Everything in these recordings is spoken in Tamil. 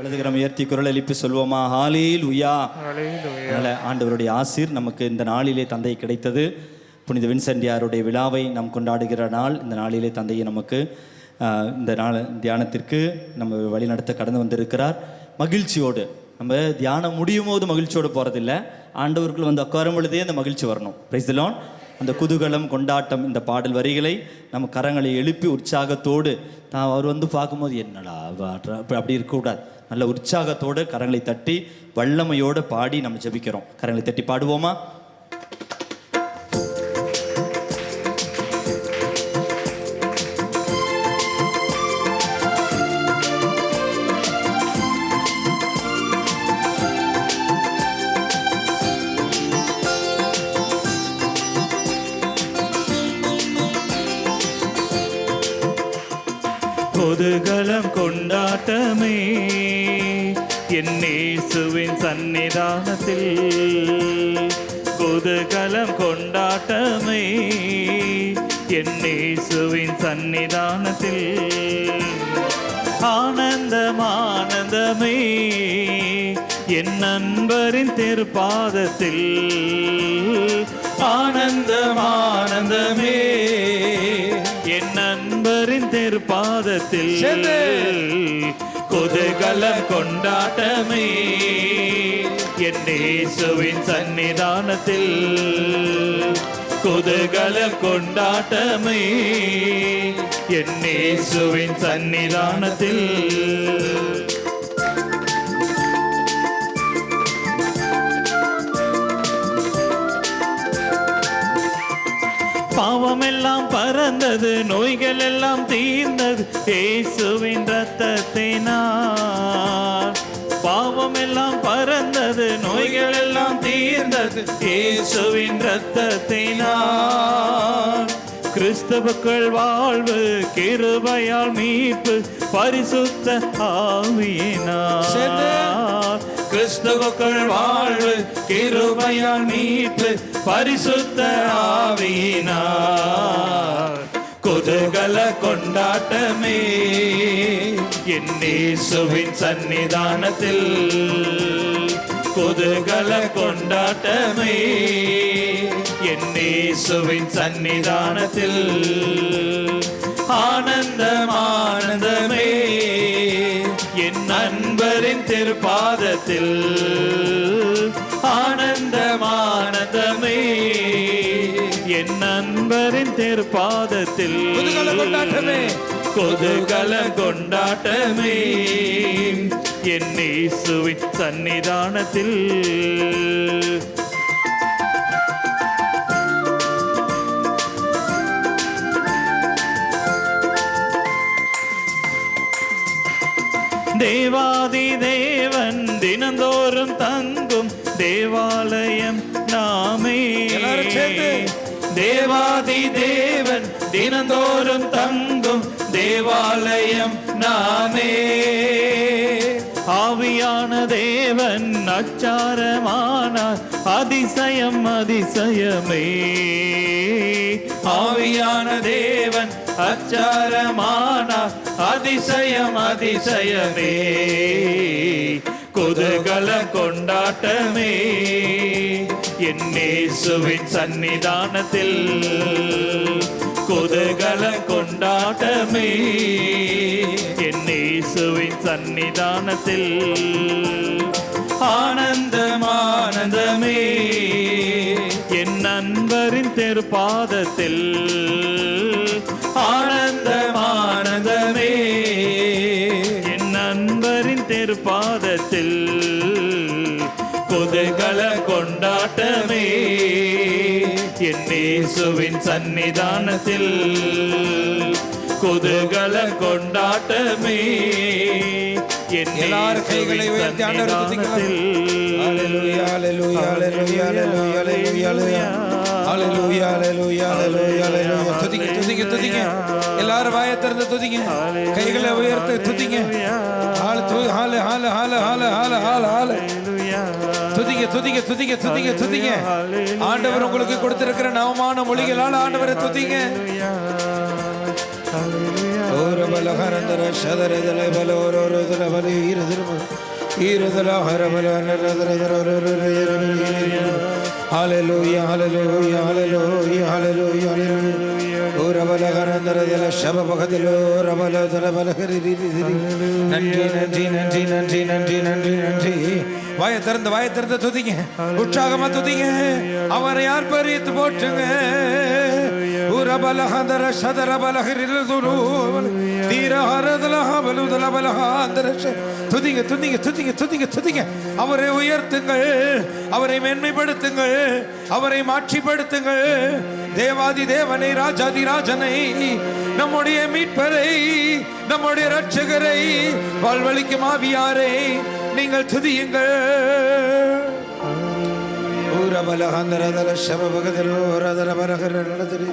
வலதுகரம் உயர்த்தி குரல் எழுப்பி சொல்வோமா? ஹல்லேலூயா. அதனால் ஆண்டவருடைய ஆசீர் நமக்கு இந்த நாளிலே தந்தை கிடைத்தது. புனித வின்சென்டியாருடைய விழாவை நாம் கொண்டாடுகிற நாள். இந்த நாளிலே தந்தையை நமக்கு இந்த நாள் தியானத்திற்கு நம்ம வழிநடத்த கடந்து வந்திருக்கிறார். மகிழ்ச்சியோடு நம்ம தியானம் முடியும் போது மகிழ்ச்சியோடு போகிறதில்ல, ஆண்டவர்கள் வந்து உட்காரும் பொழுதே அந்த மகிழ்ச்சி வரணும். Praise the Lord. அந்த குதூகலம் கொண்டாட்டம் இந்த பாடல் வரிகளை நம்ம கரங்களை எழுப்பி உற்சாகத்தோடு அவர் வந்து பார்க்கும்போது என்னடா அப்படி இருக்கக்கூடாது. நல்ல உற்சாகத்தோடு கரங்களை தட்டி வல்லமையோடு பாடி நம்ம ஜெபிக்கிறோம். கரங்களை தட்டி பாடுவோமா? குதூகலம் கொண்டாட்டமே என் இயேசுவின் சந்நிதானத்தில், குதூகலம் கொண்டாட்டமே என் இயேசுவின் சந்நிதானத்தில், ஆனந்தம் ஆனந்தமே என் நண்பரின் திருப்பாதத்தில், ஆனந்தம் ஆனந்தமே என் நண்பரின் திருப்பாதத்தில், குதூகலம் கொண்டாட்டமே என் இயேசுவின் சந்நிதானத்தில், குதூகலம் கொண்டாட்டமே என் இயேசுவின் சந்நிதானத்தில். பாவமெல்லாம் பறந்தது, நோய்கள் எல்லாம் தீர்ந்தது இயேசுவின் இரத்தத்தினால், பாவமெல்லாம் பறந்தது, நோய்கள் எல்லாம் தீர்ந்தது இயேசுவின் இரத்தத்தினால், கிறிஸ்தவுக்குள் வாழ்வு கிருபையால் மீட்பு பரிசுத்த ஆவியினால், கிறிஸ்தவுக்குள் வாழ்வு கிருபையால் மீட்பு பரிசுத்த ஆவியினால், குதூகல கொண்டாட்டமே என் இயேசுவின் சந்நிதானத்தில், குதூகல கொண்டாட்டமே என் இயேசுவின் சந்நிதானத்தில், ஆனந்தம் ஆனந்தமே என் நண்பரின் திருப்பாதத்தில், ஆனந்தம் ஆனந்தமே என் நண்பரின் திருப்பாதத்தில், குதூகல கொண்டாட்டமே என் இயேசுவின் சந்நிதானத்தில். தேவாதி தேவன் தினந்தோறும் தங்கும் தேவாலயம் நாமே, தேவாதி தேவன் தினந்தோறும் தங்கும் தேவாலயம் நாமே, ஆவியான தேவன் அச்சாரமானார் அதிசயம் அதிசயமே, ஆவியான தேவன் அச்சாரமானார் அதிசயம் அதிசயமே, குதூகல கொண்டாட்டமே என் இயேசுவின் சந்நிதானத்தில், குதூகல கொண்டாட்டமே என் இயேசுவின் சந்நிதானத்தில், ஆனந்தம் ஆனந்தமே என் நண்பரின் திருப்பாதத்தில், ஆனந்தம் ஆனந்தமே என் நண்பரின் திருப்பாதத்தில், குதூகல கொண்டாட்டமே என் இயேசுவின் சந்நிதானத்தில், குதூகல கொண்டாட்டமே என் எல்லாரும் கைகளை உயர்த்தி ஆண்டவரை துதிக்கலாம். ஹல்லேலூயா ஹல்லேலூயா ஹல்லேலூயா ஹல்லேலூயா ஹல்லேலூயா ஹல்லேலூயா ஹல்லேலூயா ஹல்லேலூயா. துதிங்க துதிங்க துதிங்க, எல்லாரும் வாயை திறந்து துதிங்க, கைகளை உயர்த்தி துதிங்க. ஹால ஹால ஹால ஹால ஹால ஹால ஹால ஹால துதிங்க துதிங்க துதிங்க துதிங்க துதிங்க. ஆண்டவர் உங்களுக்கு கொடுத்திருக்கிற நவமான மொழிகளால் ஆண்டவரை துதிங்க. ஓர பலகரந்தர சதரதல பலோரோரதல பல ஈரதல ஹரபல ஹalleluya ஹalleluya ஹalleluya ஹalleluya ஓர பலகரந்தரதல ஷபபகதலோ ரபலதல பலகரி நன்றி நன்றி நன்றி நன்றி நன்றி நன்றி நன்றி. வாயை திறந்து துதிங்க, உற்சாகமா துதிங்க. அவரை ஆர்ப்பரித்து போற்றுங்க. உரபலஹதர சதரபலஹரிலதுரு தீரஹரதலஹபலுதலபலஹாந்தர துதிங்க துதிங்க துதிங்க துதிங்க துதிங்க. அவரை உயர்த்துங்கள், அவரை மேன்மைப்படுத்துங்கள், அவரை மாட்சிப்படுத்துங்கள். தேவாதி தேவனை, ராஜாதி ராஜனை, நம்முடைய மீட்பரை, நம்முடைய இரட்சகரை, வாழ்வளிக்கும் ஆவியாரை நீங்கள் துதியுங்கள். ஊரபலஹந்தரதல ஷபபகதரோரதர பலஹரதரி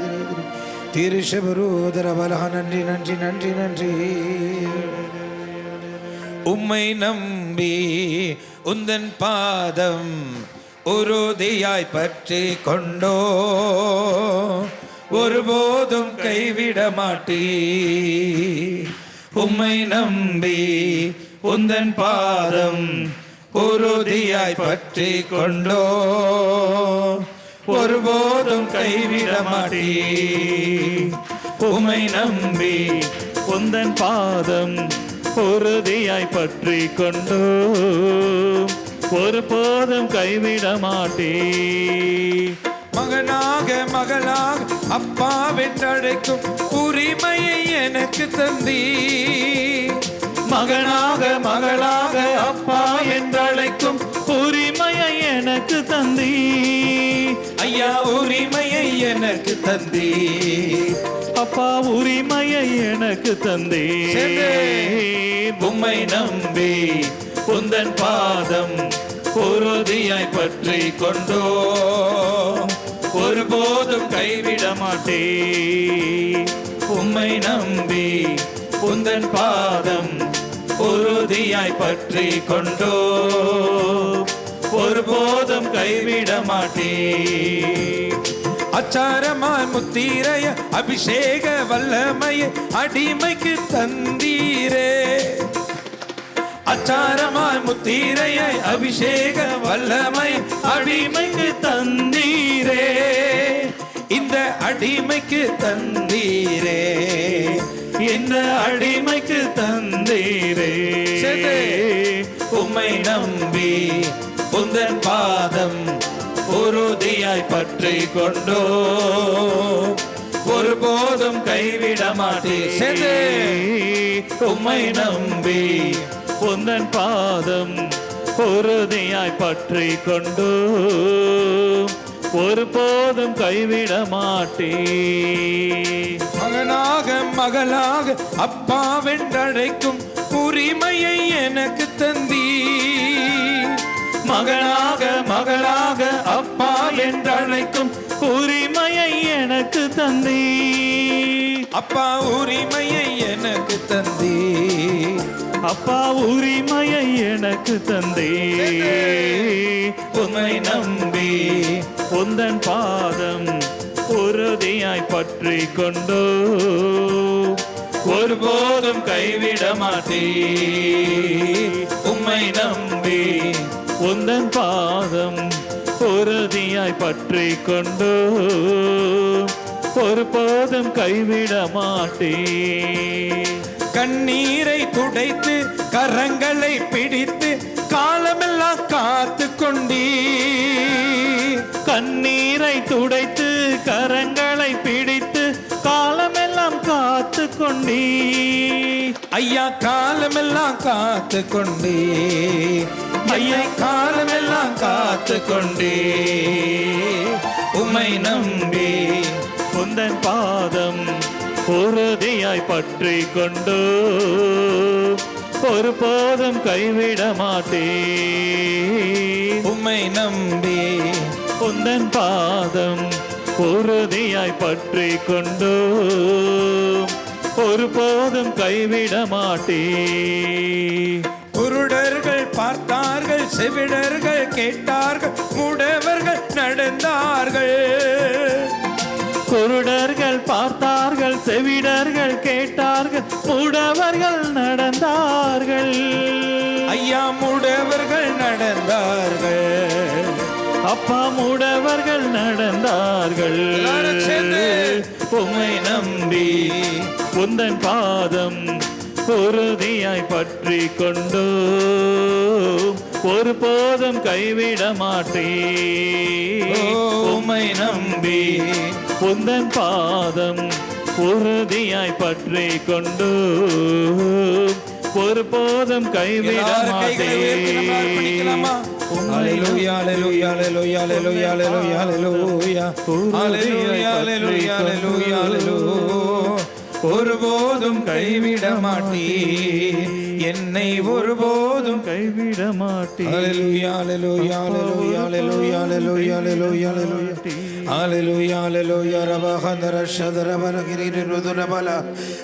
தீரிஷபரோதர பலஹ நன்றி நன்றி நன்றி நன்றி. உம்மை நம்பி உந்தன் பாதம் உறுதியாய் பற்றி கொண்டோ, ஒருபோதும் கைவிட மாட்டீ. உம்மை நம்பி உந்தன் பாதம் உறுதியாய் பற்றி கொண்டோ, ஒருபோதும் கைவிட மாட்டீ. உம்மை நம்பி உந்தன் பாதம் உறுதியாய் பற்றி கொண்டோ, ஒருபோதும் கைவிட மாட்டே. மகனாக மகளாக அப்பா வென்றழைக்கும் உரிமையை எனக்கு தந்தீ. மகனாக மகளாக அப்பா என்றழைக்கும் உரிமையை எனக்கு தந்தீ. ஐயா உரிமையை எனக்கு தந்தீ. அப்பா உரிமையை எனக்கு தந்தீ. உம்மை நம்பி உந்தன் பாதம் உறுதியாய் பற்றி கொண்டோ, ஒருபோதும் கைவிட மாட்டே. உம்மை நம்பி உந்தன் பாதம் உறுதியாய் பற்றி கொண்டோ, ஒருபோதும் கைவிட மாட்டே. அச்சாரமாய் முத்தீரைய அபிஷேக வல்லமைய அடிமைக்கு தந்தீரே. அச்சாரமாய் முத்தீரைய அபிஷேக வல்லமை அடிமைக்கு தந்தீரே. இந்த அடிமைக்கு தந்தீரே, இந்த அடிமைக்கு தந்தீரே. உம்மை நம்பி உந்தன் பாதம் உறுதியாய் பற்றி கொண்டோ, ஒருபோதும் கைவிட மாட்டே. உம்மை நம்பி உந்தன் பாதம் உறுதியாய் பற்றி கொண்டோ, ஒருபோதும் கைவிட மாட்டே. மகனாக மகளாக அப்பா வென்றழைக்கும் உரிமையை எனக்கு தந்தீ. மகனாக மகளாக அப்பா என்றழைக்கும் உரிமையை எனக்கு தந்தீ. அப்பா உரிமையை எனக்கு தந்தீ. அப்பா உரிமையை எனக்கு தந்தீ. உம்மை நம்பி உந்தன் பாதம் உறுதியாய் பற்றி கொண்டோ, ஒருபோதும் கைவிட மாட்டே. உம்மை நம்பி உந்தன் பாதம் உறுதியாய் பற்றி கொண்டோ, ஒருபோதும் கைவிட மாட்டே. கண்ணீரை துடைத்து கரங்களை பிடித்து காலமெல்லாம் காத்து கொண்டீ. கண்ணீரை துடைத்து கரங்களை பிடித்து காலமெல்லாம் காத்து கொண்டீ. ஐயா காலமெல்லாம் காத்து கொண்டீ. ஐயா காலமெல்லாம் காத்து கொண்டீ. உம்மை நம்பி உந்தன் பாதம் உறுதியாய் பற்றி கொண்டோ, ஒருபோதும் கைவிட மாட்டே. உம்மை நம்பி உந்தன் பாதம் உறுதியாய் பற்றி கொண்டோ, ஒருபோதும் கைவிட மாட்டே. குருடர்கள் பார்த்தார்கள், செவிடர்கள் கேட்டார்கள், முடவர்கள் நடந்தார்கள். குருடர்கள் பார்த்தார்கள், செவிடர்கள் முடவர்கள் நடந்தார்கள். ஐயா முடவர்கள் நடந்தார்கள். அப்பா முடவர்கள் நடந்தார்கள். எல்லாரும் சேர்ந்து உம்மை நம்பி உந்தன் பாதம் உறுதியாய் பற்றி கொண்டு ஒரு போதும் கைவிட மாட்டேன். உம்மை நம்பி உந்தன் பாதம் உறுதியாய் பற்றி கொண்டு ஒரு போதும் கைவிட மாட்டேன். Hallelujah, hallelujah, hallelujah, hallelujah, hallelujah, hallelujah, hallelujah, hallelujah, hallelujah, hallelujah. ஒருபோதும் கைவிட மாட்டீர், என்னை ஒருபோதும் கைவிட மாட்டேன். Hallelujah, hallelujah, hallelujah, hallelujah, hallelujah, hallelujah, hallelujah. Hallelujah, hallelujah, Rabakhandara Shadara Balagiri Rudura Bala.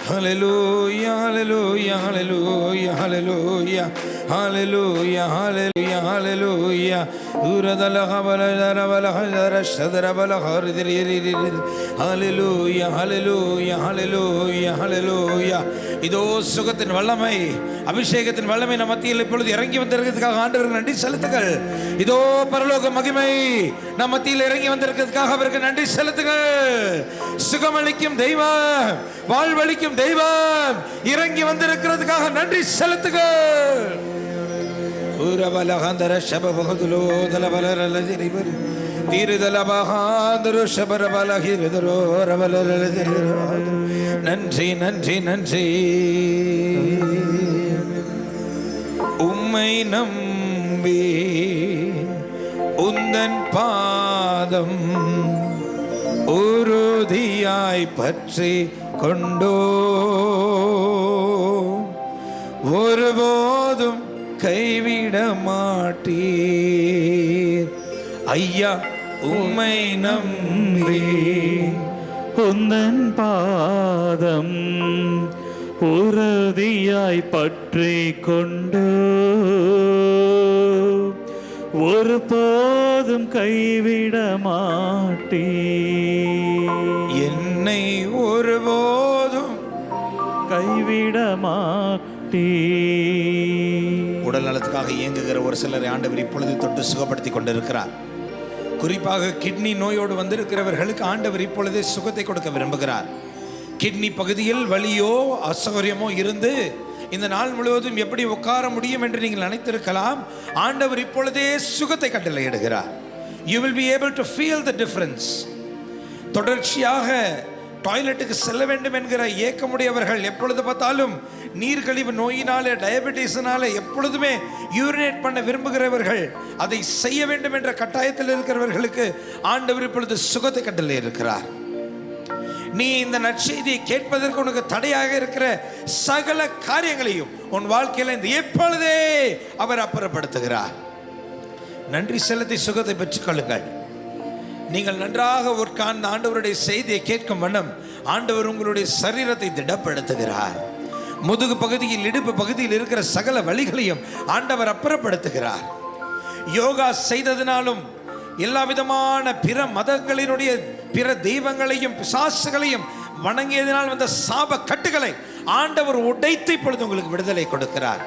Hallelujah, hallelujah, hallelujah, hallelujah, hallelujah, hallelujah, hallelujah. Uradala Habalara Balahara Shadara Balahari. Hallelujah, hallelujah, hallelujah, hallelujah. இதோ சுகத்தின் வல்லமை, அபிஷேகத்தின் வல்லமை நம் மத்தியில் இப்பொழுது இறங்கி வந்திருக்கிறதுக்காக ஆண்டவருக்கு நன்றி செலுத்துங்கள். இதோ பரலோக மகிமை நம் மத்தியில் இறங்கி வந்திருக்கிறதுக்காக அவருக்கு நன்றி செலுத்துங்கள். சுகமளிக்கும் தெய்வம், வாழ்வளிக்கும் தெய்வம் இறங்கி வந்திருக்கிறதுக்காக நன்றி செலுத்துங்கள். ஊரபலகந்தர ஷபபகதுலோ தலபலரலதிரிபர் தீருதலபகாந்தரு ஷபரபலகிருதரோ ரபலரலதிரிதரோ. நன்றி நன்றி நன்றி. உம்மை நம்பி உந்தன் பாதம் உறுதியாய் பற்றி கொண்டோ ஒருபோதும் கைவிட மாட்டீர். ஐயா உம்மை நம்பி உந்தன் பாதம் உறுதியாய் பற்றி கொண்டு ஒரு போதும் கைவிட மாட்டீர், என்னை ஒருபோதும் கைவிட மாட்டீர். உடல் நலத்துக்காக இயங்குகிற ஒரு சிலரை ஆண்டவர் இப்பொழுது தொட்டு சுகப்படுத்தி கொண்டிருக்கிறார். குறிப்பாக கிட்னி நோயோடு வந்திருக்கிறவர்களுக்கு ஆண்டவர் இப்பொழுது சுகத்தை கொடுக்க விரும்புகிறார். கிட்னி பகுதியில் வலியோ அசௌகரியமோ இருந்து இந்த நாள் முழுவதும் எப்படி உட்கார முடியும் என்று நீங்கள் நினைத்திருக்கலாம். ஆண்டவர் இப்பொழுதே சுகத்தை கட்டளையிடுகிறார். You will be able to feel the difference. தொடர்ச்சியாக டாய்லெட்டுக்கு செல்ல வேண்டும் என்கிற ஏக்கமுடையவர்கள், எப்பொழுது பார்த்தாலும் நீர்க்கழிவு நோயினாலே டயபெட்டிஸினாலே எப்பொழுதுமே யூரினேட் பண்ண விரும்புகிறவர்கள், அதை செய்ய வேண்டும் என்ற கட்டாயத்தில் இருக்கிறவர்களுக்கு ஆண்டவர் இப்பொழுது சுகத்தை கட்டளை இருக்கிறார். நீ இந்த நற்செய்தியை கேட்பதற்கு உனக்கு தடையாக இருக்கிற சகல காரியங்களையும் உன் வாழ்க்கையில் இந்த எப்பொழுதே அவர் அப்புறப்படுத்துகிறார். நன்றி செலுத்தி சுகத்தை பெற்றுக்கொள்ளுங்கள். நீங்கள் நன்றாக உட்கார்ந்து ஆண்டவருடைய செய்தியை கேட்கும் வண்ணம் ஆண்டவர் உங்களுடைய சரீரத்தை திடப்படுத்துகிறார். முதுகு பகுதியில், இடுப்பு பகுதியில் இருக்கிற சகல வலிகளையும் ஆண்டவர் அப்புறப்படுத்துகிறார். யோகா செய்ததினாலும் எல்லா விதமான பிற மதங்களினுடைய பிற தெய்வங்களையும் பிசாசுகளையும் வணங்கியதினால் வந்த சாப கட்டுகளை ஆண்டவர் உடைத்து இப்பொழுது உங்களுக்கு விடுதலை கொடுக்கிறார்.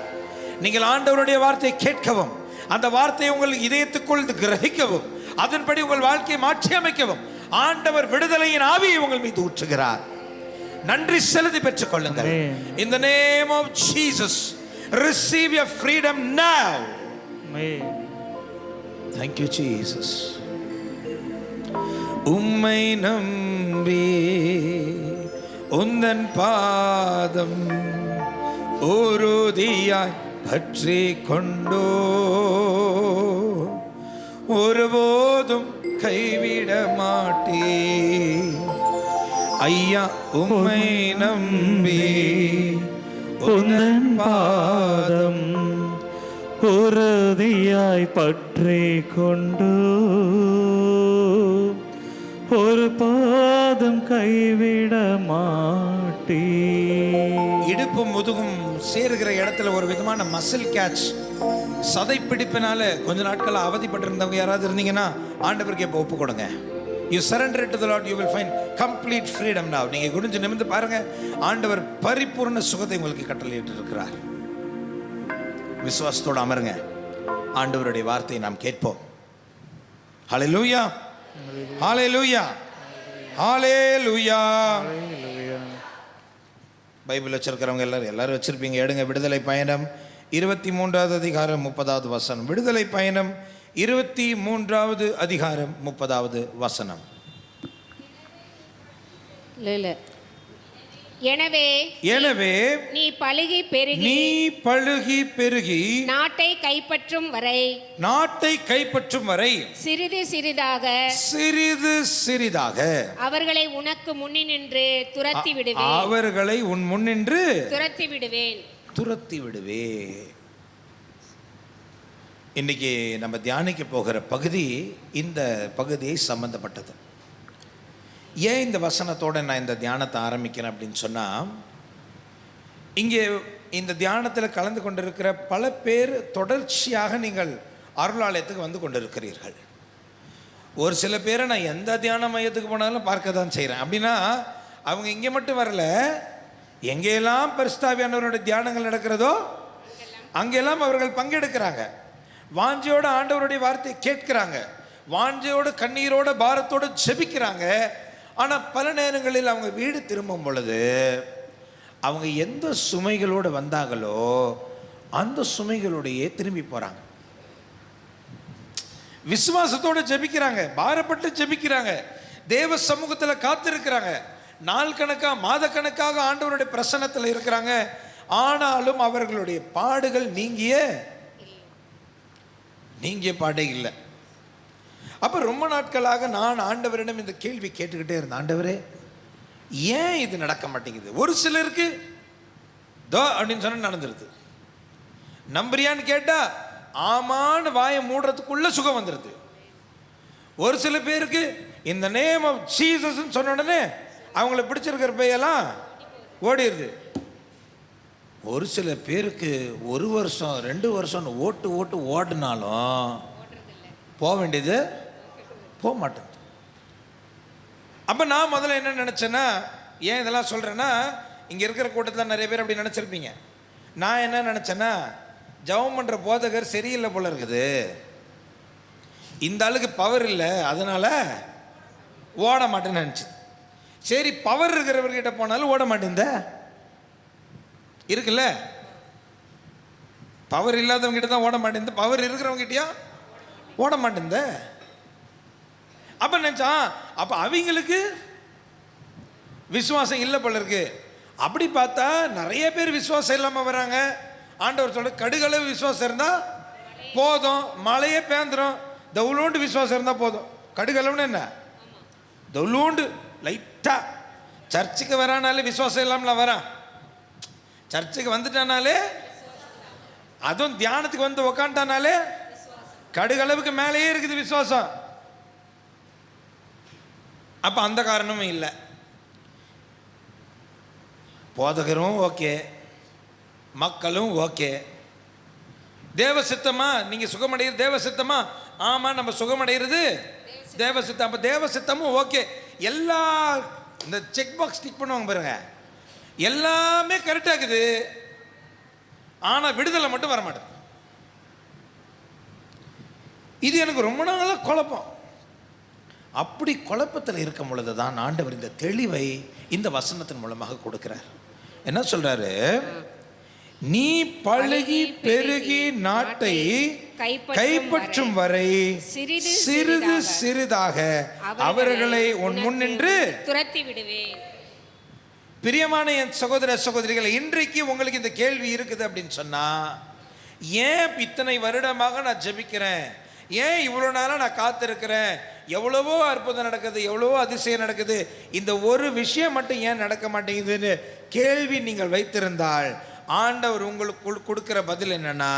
நீங்கள் ஆண்டவருடைய வார்த்தையை கேட்கவும், அந்த வார்த்தையை உங்கள் இதயத்துக்குள் கிரகிக்கவும், அதன்படி உங்கள் வாழ்க்கையை மாற்றி அமைக்கவும் ஆண்டவர் விடுதலையின் ஆவியை உங்கள் மீது ஊற்றுகிறார். நன்றி செலுத்தி பெற்றுக் கொள்ளுங்கள். In the name of Jesus, receive your freedom now. Thank you Jesus. உம்மை நம்பி உந்தன் பாதம் உறுதியாய் பற்றி கொண்டோ ஒருபோதும் கைவிட மாட்டே. ஐயா உம்மை நம்பி உந்தன் பாதம் உறுதியாய் பற்றி கொண்டு ஒரு பாதம் கைவிட மாட்டே. இடுப்பும் முதுகும் சேருகிற இடத்துல ஒரு விதமான மசில் கேட்ச், சதை பிடிப்பினால கொஞ்ச நாட்கள் அவதிப்பட்டிருந்தவங்க யாராவது இருந்தீங்கன்னா ஆண்டவருக்கு இப்போ ஒப்பு கொடுங்க. You surrender it to the Lord, you will find complete freedom now. நீங்க குனிஞ்சு நிமிர்ந்து பாருங்க, ஆண்டவர் பரிபூர்ண சுகத்தை உங்களுக்கு கட்டளையிட்டு இருக்கிறார். விசுவாசத்தோடு அமருங்க, ஆண்டவருடைய வார்த்தையை நாம் கேட்போம். ஹல்லேலூயா, ஹல்லேலூயா, ஹல்லேலூயா. பைபிள் வச்சிருக்கிறவங்க எல்லாரும் வச்சிருப்பீங்க, எடுங்க. விடுதலை பயணம் 23வது அதிகாரம் 30வது வசனம். விடுதலை பயணம் 23வது அதிகாரம் 30வது வசனம். எனவே நீ பழுகி பெருகி நாட்டை கைப்பற்றும் வரை சிறிது சிறிதாக அவர்களை உனக்கு முன்னின்று துரத்தி விடுவேன். இன்னைக்கு நம்ம தியானிக்க போகிற பகுதி இந்த பகுதியை சம்பந்தப்பட்டது. ஏன் இந்த வசனத்தோடு நான் இந்த தியானத்தை ஆரம்பிக்கிறேன் அப்படின்னு சொன்னால், இங்கே இந்த தியானத்தில் கலந்து கொண்டிருக்கிற பல பேர் தொடர்ச்சியாக நீங்கள் அருளாலயத்துக்கு வந்து கொண்டிருக்கிறீர்கள். ஒரு சில பேரை நான் எந்த தியான மையத்துக்கு போனாலும் பார்க்க தான் செய்கிறேன். அப்படின்னா அவங்க இங்கே மட்டும் வரல, எங்கெல்லாம் பரிசுத்தாவியானவருடைய தியானங்கள் நடக்கிறதோ அங்கெல்லாம் அவர்கள் பங்கெடுக்கிறாங்க. வாஞ்சையோட ஆண்டவருடைய வார்த்தையை கேட்கிறாங்க, வாஞ்சையோட கண்ணீரோட பாரத்தோட ஜெபிக்கிறாங்க. ஆனால் பல நேரங்களில் அவங்க வீடு திரும்பும் பொழுது அவங்க எந்த சுமைகளோடு வந்தாங்களோ அந்த சுமைகளோடையே திரும்பி போகிறாங்க. விசுவாசத்தோடு ஜெபிக்கிறாங்க, பாரப்பட்டு ஜெபிக்கிறாங்க, தேவ சமூகத்தில் காத்திருக்கிறாங்க, நாள் கணக்காக மாத கணக்காக ஆண்டவருடைய பிரசன்னத்தில் இருக்கிறாங்க. ஆனாலும் அவர்களுடைய பாடுகள் நீங்கிய பாடே இல்லை. அப்போ ரொம்ப நாட்களாக நான் ஆண்டவரிடம் இந்த கேள்வி கேட்டுக்கிட்டே இருந்தேன், ஆண்டவரே ஏன் இது நடக்க மாட்டேங்குது? ஒரு சிலருக்கு தோ அப்படின்னு சொன்ன நடந்துருது, நம்புறியான்னு கேட்டா ஆமான்னு வாயை மூடுறதுக்குள்ள சுகம் வந்துடுது. ஒரு சில பேருக்கு இந்த நேம் ஆஃப் ஜீசஸ் சொன்ன உடனே அவங்கள பிடிச்சிருக்கிற பையெல்லாம் ஓடிடுது. ஒரு சில பேருக்கு 1 வருஷம் 2 வருஷம் ஓடினாலும் போக வேண்டியது போக மாட்டேன். அப்போ நான் முதல்ல என்ன நினச்சேன்னா, ஏன் இதெல்லாம் சொல்கிறேன்னா, இங்கே இருக்கிற கூட்டத்தில் நிறைய பேர் அப்படி நினச்சிருப்பீங்க. நான் என்ன நினச்சேன்னா, ஜெபம் பண்ணுற போதகர் சரியில்லை போல இருக்குது, இந்த ஆளுக்கு பவர் இல்லை அதனால் ஓட மாட்டேன்னு நினச்சி. சரி, பவர் இருக்கிறவர்கிட்ட போனாலும் ஓட மாட்டேன் இருக்குல்ல. பவர் இல்லாதவங்க கிட்ட தான் ஓட மாட்டேன், பவர் இருக்கிறவங்க கிட்டயா ஓட மாட்டேன். அப்ப நினைச்சான், அப்ப அவங்களுக்கு விசுவாசம் இல்லை போல இருக்கு. அப்படி பார்த்தா நிறைய பேர் விசுவாசம் இல்லாம வராங்க. ஆண்டவர் சொல்ற கடுகளவு விசுவாசம் இருந்தா போதும், மழையே பேந்துரும். தவுளோண்டு விசுவாசம் இருந்தா போதும். கடுகளவுன்னு என்ன? தவுளோண்டு லைட்டா. சர்ச்சுக்கு வரானாலே விசுவாசம் இல்லாமல வரான். சர்ச்சுக்கு வந்துட்டானாலே, அதுவும் தியானத்துக்கு வந்து உக்காண்டானாலே கடுகளவுக்கு மேலேயே இருக்குது விசுவாசம். அப்ப அந்த காரணமும் இல்லை. போதகரும் ஓகே, மக்களும் ஓகே. தேவ சித்தமா நீங்க சுகமடைகிறது? தேவ சித்தமா? ஆமா, நம்ம சுகமடைகிறது தேவ சித்தம். அப்ப தேவ சித்தமும் ஓகே. எல்லா இந்த செக் பாக்ஸ் டிக் பண்ணுவாங்க பாருங்க, எல்லாமே கரெக்டா இருக்குது. ஆனா விடுதலை மட்டும் வர மாட்டேங்குது. இது எனக்கு ரொம்ப நாளாக குழப்பம். அப்படி குழப்பத்தில் இருக்கும் பொழுது தான் ஆண்டவர் இந்த தெளிவை இந்த வசனத்தின் மூலமாக கொடுக்கிறார். என்ன சொல்றாரு? நீ பழுகி பெருகி நாட்டை கைப்பற்றும் வரை சிறிது சிறிதாக அவர்களை உன் முன்னின்று துரத்தி விடுவேன். பிரியமான என் சகோதர சகோதரிகளை, இன்றைக்கு உங்களுக்கு இந்த கேள்வி இருக்குது அப்படின்னு சொன்னா, ஏன் இத்தனை வருடமாக நான் ஜெபிக்கிறேன், ஏன் இவ்வளோ நாளாக நான் காத்திருக்கிறேன், எவ்வளவோ அற்புதம் நடக்குது, எவ்வளவோ அதிசயம் நடக்குது, இந்த ஒரு விஷயம் மட்டும் ஏன் நடக்க மாட்டேங்குதுன்னு கேள்வி நீங்கள் வைத்திருந்தால், ஆண்டவர் உங்களுக்கு கொடுக்கிற பதில் என்னன்னா,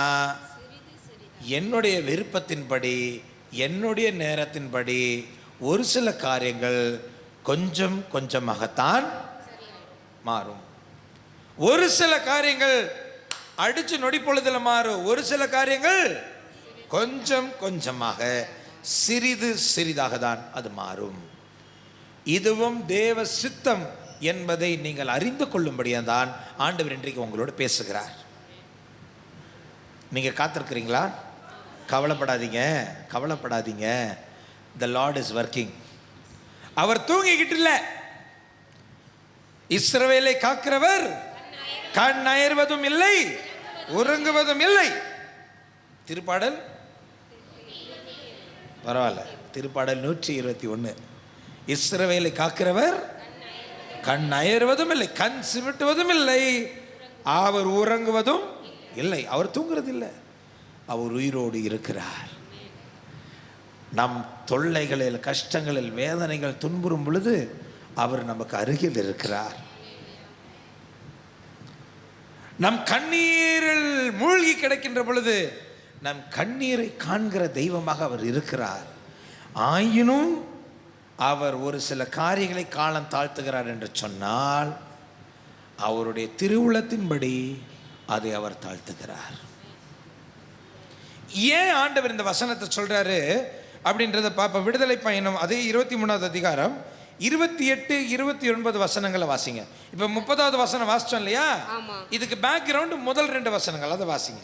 என்னுடைய விருப்பத்தின்படி என்னுடைய நேரத்தின்படி ஒரு சில காரியங்கள் கொஞ்சம் கொஞ்சமாகத்தான் மாறும். ஒரு சில காரியங்கள் அடிச்சு நொடி பொழுதுல மாறும். ஒரு சில காரியங்கள் கொஞ்சம் கொஞ்சமாக சிறிது சிறிதாக தான் அது மாறும். இதுவும் தேவ சித்தம் என்பதை நீங்கள் அறிந்து கொள்ளும்படியாதான் ஆண்டவர் இன்றைக்கு உங்களோடு பேசுகிறார். நீங்க காத்திருக்கிறீங்களா? கவலைப்படாதீங்க, கவலைப்படாதீங்க. The Lord is working. அவர் தூங்கிக்கிட்டு இல்லை. இஸ்ரவேலை காக்கிறவர் கண் அயர்வதும் இல்லை, உறங்குவதும் இல்லை. திருப்பாடல் பரவாயில்ல, திருப்பாடல் 121. இஸ்ரவேலை காக்கிறவர் கண் அயர்வதும் இல்லை, கண் சிமிட்டுவதும் இல்லை, அவர் உறங்குவதும் இல்லை. அவர் தூங்குறது இல்லை, அவர் உயிரோடு இருக்கிறார். நம் தொல்லைகளில், கஷ்டங்களில், வேதனைகள் துன்புறும் பொழுது அவர் நமக்கு அருகில் இருக்கிறார். நம் கண்ணீரில் மூழ்கி கிடக்கின்ற பொழுது நம் கண்ணீரை காண்கிற தெய்வமாக அவர் இருக்கிறார். ஆயினும் அவர் ஒரு சில காரியங்களை காலம் தாழ்த்துகிறார் என்று சொன்னால் அவருடைய திருவுளத்தின்படி அதை அவர் தாழ்த்துகிறார். ஏன் ஆண்டவர் இந்த வசனத்தை சொல்றாரு அப்படின்றத பாப்ப. விடுதலை பயணம் அதே 23வது அதிகாரம் 28, 29 வசனங்களை வாசிங்க. இப்ப 30வது வசனம் வாசிச்சோம் இல்லையா? இதுக்கு பேக்ரவுண்ட் முதல் 2 வசனங்கள், அதை வாசிங்க.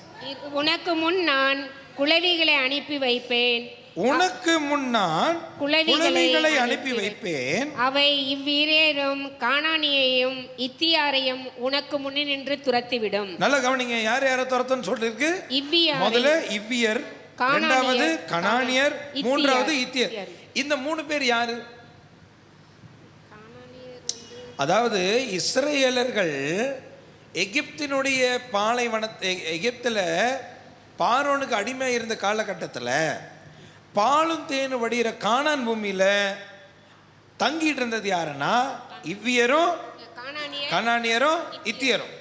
உனக்கு முன் நான் குளவிகளை அனுப்பி வைப்பேன், உனக்கு முன்னால் குளவிகளை அனுப்பி வைப்பேன், அவை இவ்வீரரும் கானானியையும் இத்தியாரையும் உனக்கு முன்னே நின்று துரத்திவிடும். நல்ல கவனிங்க, யார் யாரை துரத்துன்னு சொல்லிருக்கு? முதல்ல இவ்வியர், இரண்டாவது கனானியர், மூன்றாவது இத்தியர். இந்த 3 பேர் யாரு? அதாவது இஸ்ரேலர்கள் எகிப்தினுடைய எகிப்தில் பார்வோனுக்கு அடிமை இருந்த காலகட்டத்தில் பாலும் தேனும் வடிகிற கானான் பூமியில் தங்கிட்டு இருந்தது யாருன்னா இவ்வியரும் கனானியரும் இத்தியரும்.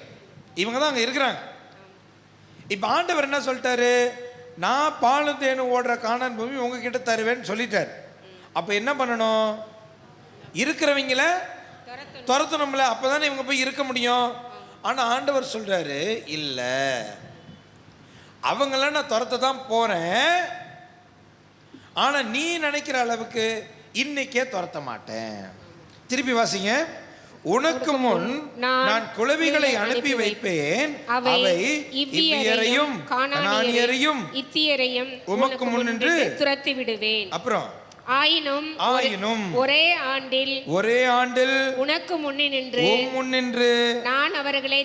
இவங்க தான் அங்கே இருக்கிறாங்க. இப்போ ஆண்டவர் என்ன சொல்லிட்டாரு? நான் பாலும் தேனும் ஓடுற கானான் பூமி உங்ககிட்ட தருவேன்னு சொல்லிட்டார். அப்போ என்ன பண்ணணும்? இருக்கிறவங்கள துரத்தணும்ல, அப்போதானே இவங்க போய் இருக்க முடியும். ஆனால் ஆண்டவர் சொல்றாரு, இல்லை, அவங்கள நான் துரத்த தான் போறேன், ஆனால் நீ நினைக்கிற அளவுக்கு இன்னைக்கே துரத்த மாட்டேன். திருப்பி வாசிங்க. உனக்கு முன் நான் குளவிகளை அனுப்பி வைப்பேன், அவை இவ்வியரையும் கனானியரையும் இத்தியரையும் உமக்கு முன் நின்று துரத்தி விடுவேன். அப்புறம் ஆயினும் ஒரே ஆண்டில் உனக்கு முன்னே நின்று நான் அவர்களை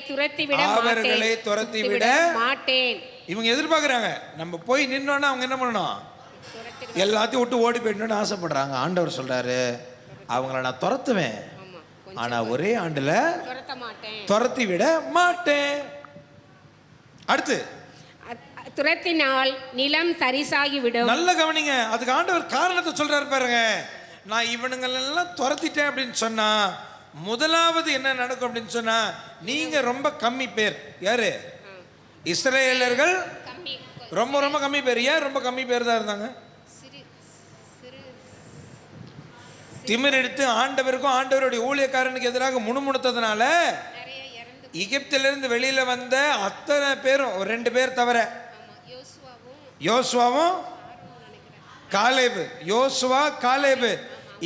துரத்திவிட மாட்டேன். இவங்க எதிர்பார்க்கறாங்க நம்ம போய் நின்னோன்னா அவங்க என்ன பண்ணணும்? எல்லாத்தையும் விட்டு ஓடி போயிடணும்னு ஆசைப்படுறாங்க. ஆண்டவர் சொல்றாரு, அவங்கள நான் துரத்துவேன், ஆனா ஒரே ஆண்டுல துரத்தி விட மாட்டேன். அடுத்து துரத்தினால் நிலம் சரிசாகி விடும். நல்ல கவனிங்க, அதுக்கு ஆண்டவர் காரணத்தை சொல்றாரு பாருங்க. நான் இவனுங்களெல்லாம் துரத்திட்டேன் அப்படின்னு சொன்னா முதலாவது என்ன நடக்கும் அப்படின்னு சொன்னா, நீங்க ரொம்ப கம்மி பேர். யாரு? இஸ்ரேலர்கள் ரொம்ப ரொம்ப கம்மி பேர். ஏன் ரொம்ப கம்மி பேர் தான் இருந்தாங்க? திமிர் எடுத்து ஆண்டவருக்கும் ஆண்டவருடைய ஊழியக்காரனுக்கு எதிராக முணுமுணுத்ததுனால எகிப்திலிருந்து வெளியில வந்த அத்தனை பேரும், 2 பேர் தவிர, யோசுவாவும் காலேபு, யோசுவா காலேபு,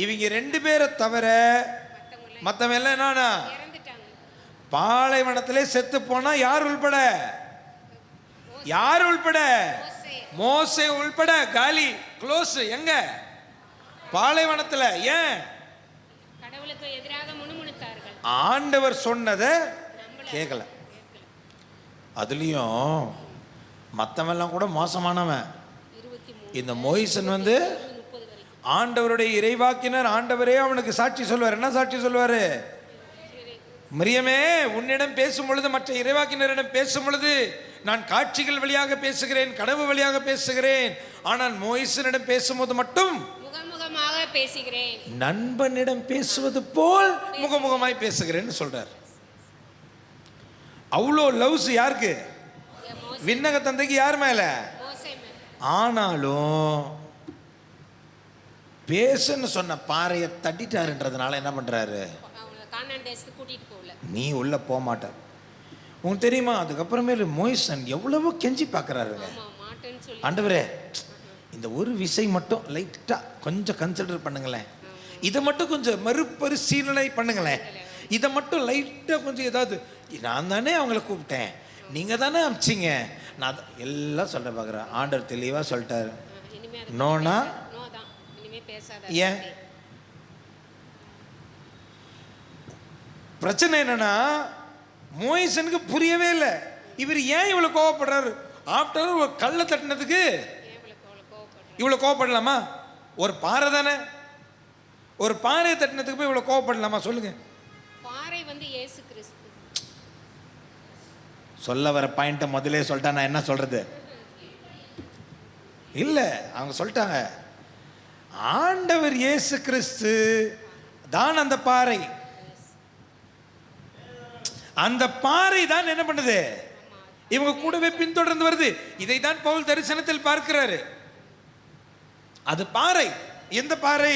இவங்க 2 பேரை தவிர மற்றவங்க எல்லாம் என்னன்னா பாலைவனத்திலே செத்து போனா யார் உள்பட? மோசே உள்பட காலி, க்ளோஸ். எங்க? பாலைவனத்துல. ஏன்? கடவுளுக்கு எதிராக முணுமுணுத்தார்கள். ஆண்டவர் சொன்னதை கேட்கல. அதுலயும் மற்றவெல்லாம் கூட மோசமானவன். இந்த மோயிசன் வந்து ஆண்டவருடைய இறைவாக்கினர். ஆண்டவரே அவனுக்கு சாட்சி சொல்வார். என்ன சாட்சி சொல்வாரு? மிரியமே, உன்னிடம் பேசும் பொழுது, மற்ற இறைவாக்கினரிடம் பேசும் பொழுது நான் காட்சிகள் வழியாக பேசுகிறேன், கனவு வழியாக பேசுகிறேன், ஆனால் மோயிசனிடம் பேசும்போது மட்டும் முகமுகமாக பேசுகிறேன், நண்பனிடம் பேசுவது போல் முகமுகமாய் பேசுகிறேன்னு சொல்றார். அவ்வளோ லவ்ஸ் யாருக்கு? விண்ணக தந்தைக்கு. யார் மேல? ஆனாலும் பேசுன்னு சொன்ன பாறையை தட்டிட்டாருன்றதுனால என்ன பண்றாரு? நீ உள்ள போக மாட்டார். உங்களுக்கு தெரியுமா? அதுக்கப்புறமேல மோயிசன் எவ்வளவோ கெஞ்சி பார்க்கறாருங்க. ஆண்டவரே, இந்த ஒரு விஷயம் மட்டும் லைட்டா கொஞ்சம் கன்சிடர் பண்ணுங்களேன். இதை மட்டும் கொஞ்சம் மறுபரிசீலனை பண்ணுங்களேன். இதை மட்டும் லைட்டாக கொஞ்சம் ஏதாவது, நான் தானே அவங்கள கூப்பிட்டேன், நீங்கள் தானே அமிச்சிங்க, நான் எல்லாம் சொல்ல பார்க்குறேன். ஆண்டவர் தெளிவாக சொல்லிட்டாரு, நோனா ஏன் பிரச்சனை என்னன்னா, மோயிசனுக்கு புரியவே இல்லை இவர் ஏன் இவ்வளோ கோவப்படுறாரு. ஆஃப்டர் ஒரு கல்லை தட்டினதுக்கு இவ்வளோ கோவப்படலாமா? ஒரு பாறை தானே, ஒரு பாறையை தட்டினதுக்கு போய் இவ்வளோ கோவப்படலாமா சொல்லுங்க? பாறை வந்து இயேசு கிறிஸ்து. சொல்ல வர பாயிண்ட்டை முதலே சொல்லிட்டா நான் என்ன சொல்றது? இல்லை, அவங்க சொல்லிட்டாங்க ஆண்டவர் இயேசு கிறிஸ்து தான் அந்த பாறை. அந்த பாறை தான் என்ன பண்ணுது, இவங்க கூடவே பின்தொடர்ந்து வருது. இதை தான் பவுல் தரிசனத்தில் பார்க்கிறாரு. அது பாறை. எந்த பாறை?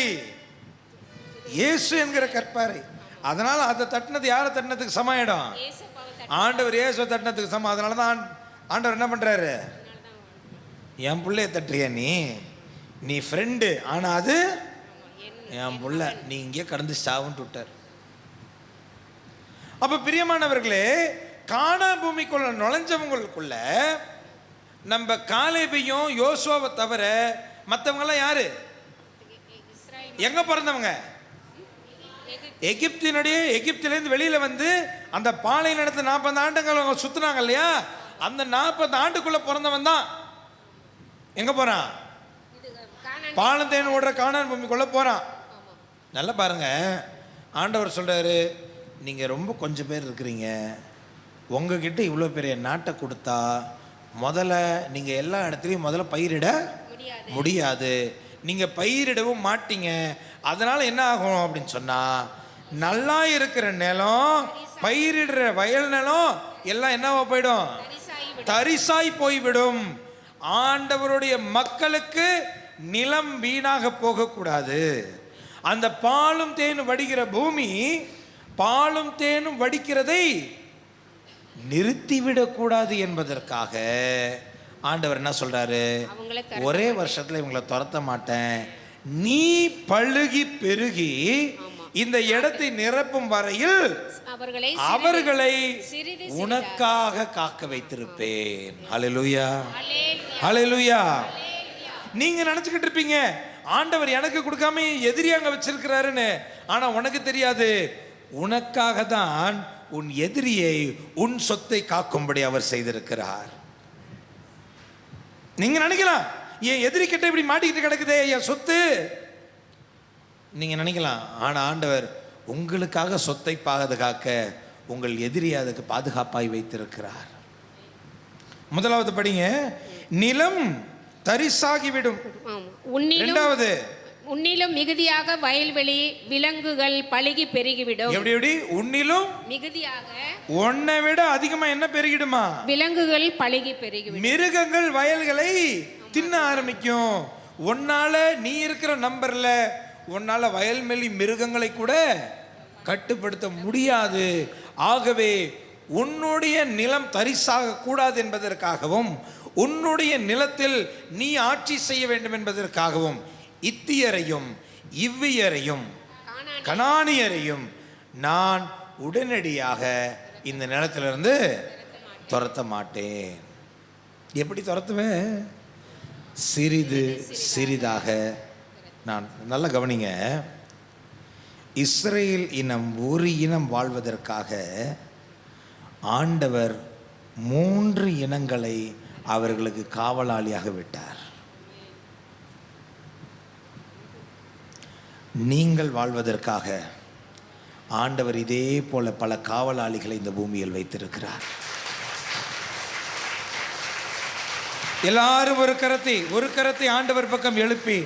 இயேசு என்கிற கற்பாறை. அதனால அதை தட்டினது யாரை தட்டினதுக்கு சமாயிடும்? ஆண்டவர் இயேசுவை தட்டினதுக்கு சமம். அதனால தான் ஆண்டவர் என்ன பண்றாரு, என் பிள்ளைய தட்டுறியா நீ ஃப்ரெண்டு, ஆனா அது என் புள்ள, நீ இங்கே கடந்து சாவுன்னு விட்டார். அப்ப பிரியமானவர்களே, கானா பூமிக்குள்ள நுழைஞ்சவங்களுக்குள்ள நம்ம காலேபையும் யோசுவாவை தவிர மற்றவங்க எல்லாம் யாரு? எங்க பிறந்தவங்க? எகிப்திலேருந்து வெளியில வந்து அந்த பாலை நடத்த 40 ஆண்டுகள் அவங்க சுத்தினாங்க இல்லையா, அந்த 40 ஆண்டுக்குள்ள பிறந்தவன் தான் எங்க போறான்? பாலந்தேன் ஓடுற கானான் பூமிக்குள்ள போறான். நல்லா பாருங்க, ஆண்டவர் சொல்றாரு, நீங்க ரொம்ப கொஞ்சம் பேர் இருக்கிறீங்க, உங்ககிட்ட இவ்வளோ பெரிய நாட்டை கொடுத்தா முதல்ல நீங்க எல்லா இடத்துலையும் முதல்ல பயிரிட முடியாது, நீங்க பயிரிடவும் மாட்டீங்க. அதனால என்ன ஆகும் அப்படின்னு சொன்னா, நல்லா இருக்கிற நிலம், பயிரிடுற வயல் நிலம் எல்லாம் என்னவா போயிடும்? தரிசாய் போய்விடும். ஆண்டவருடைய மக்களுக்கு நிலம் வீணாக போகக்கூடாது. அந்த பாலும் தேனும் வடிகிற பூமி, பாலும் தேனும் வடிக்கிறதை நிறுத்திவிடக்கூடாது என்பதற்காக ஆண்டவர் என்ன சொல்றாரு, ஒரே வருஷத்துல இவங்களை துரத்த மாட்டேன், நீ பழுகி பெருகி இந்த இடத்தை நிரப்பும் வரையில் அவர்களை உனக்காக காக்க வைத்திருப்பேன். ஹல்லேலூயா, ஹல்லேலூயா. நீங்க நினைச்சுக்கிட்டு இருப்பீங்க ஆண்டவர் எனக்கு கொடுக்காம எதிரியாங்க வச்சிருக்கிறாருன்னு, ஆனா உனக்கு தெரியாது, உனக்காக தான் உன் எதிரியை உன் சொத்தை காக்கும்படி அவர் செய்திருக்கிறார். நீங்க நினைக்கலாம், என் எதிரி கிட்ட இப்படி மாட்டிக்கிட்டு கிடக்குதே என் சொத்து, நீங்க நினைக்கலாம். ஆனா ஆண்டவர் உங்களுக்காக சொத்தை பாதுகாக்க உங்கள் எதிரியை அதுக்கு பாதுகாப்பாய் வைத்திருக்கிறார். முதலாவது படிங்க, நிலம் தரிசாகிவிடும். இரண்டாவது, உன்னிலும் மிகுதியாக வயல்வெளி விலங்குகள் பழுகி பெருகிவிடும். எப்படி உன்னிலும் மிகுதியாக, உன்னை விட அதிகமா என்ன பெருகிடுமா? விலங்குகள் பழுகி பெருகிவிடும். மிருகங்கள் வயல்களை தின்ன ஆரம்பிக்கும். உன்னால நீ இருக்கிற நம்பர்ல உன்னால வயல்வெளி மிருகங்களை கூட கட்டுப்படுத்த முடியாது. ஆகவே உன்னுடைய நிலம் தரிசாக கூடாது என்பதற்காகவும், உன்னுடைய நிலத்தில் நீ ஆட்சி செய்ய வேண்டும் என்பதற்காகவும் இத்தியரையும் இவ்வியரையும் கனானியரையும் நான் உடனடியாக இந்த நிலத்திலிருந்து துரத்த மாட்டேன். எப்படி துரத்துவேன்? சிறிது சிறிதாக. நான் நல்லா கவனிங்க, இஸ்ரேல் இனம் ஒரு இனம் வாழ்வதற்காக ஆண்டவர் 3 இனங்களை அவர்களுக்கு காவலாளியாக விட்டார். நீங்கள் வாழ்வதற்காக ஆண்டவர் இதே போல பல காவலாளிகளை இந்த பூமியில் வைத்திருக்கிறார். எல்லாரும் ஒரு கரத்தை ஆண்டவர் பக்கம் எழுப்பி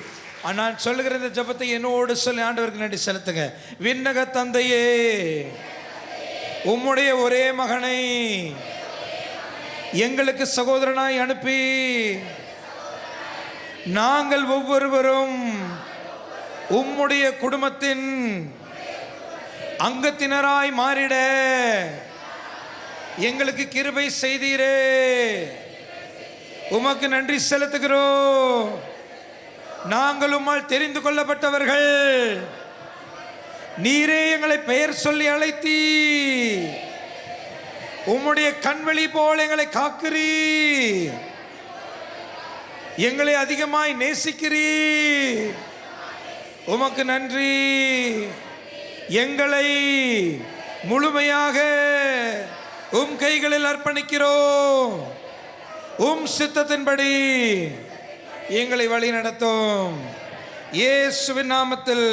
நான் சொல்லுகிற இந்த ஜெபத்தை என்னோடு சொல்லி ஆண்டவருக்கு நன்றி செலுத்துங்க. விண்ணக தந்தையே, உம்முடைய ஒரே மகனை எங்களுக்கு சகோதரனாய் அனுப்பி நாங்கள் ஒவ்வொருவரும் உம்முடைய குடும்பத்தின் அங்கத்தினராய் மாறிட எங்களுக்கு கிருபை செய்தீரே. உமக்கு நன்றி செலுத்துகிறோம். நாங்கள் உம்மால் தெரிந்து கொள்ளப்பட்டவர்கள், நீரே எங்களை பெயர் சொல்லி அழைத்தீ, உம்முடைய கண்வெளி போல் எங்களை காக்கிறீ, எங்களை அதிகமாய் நேசிக்கிறீ. உமக்கு நன்றி. எங்களை முழுமையாக உம் கைகளில் அர்ப்பணிக்கிறோம். உம் சித்தத்தின்படி எங்களை வழி நடத்தும். இயேசுவின் நாமத்தில்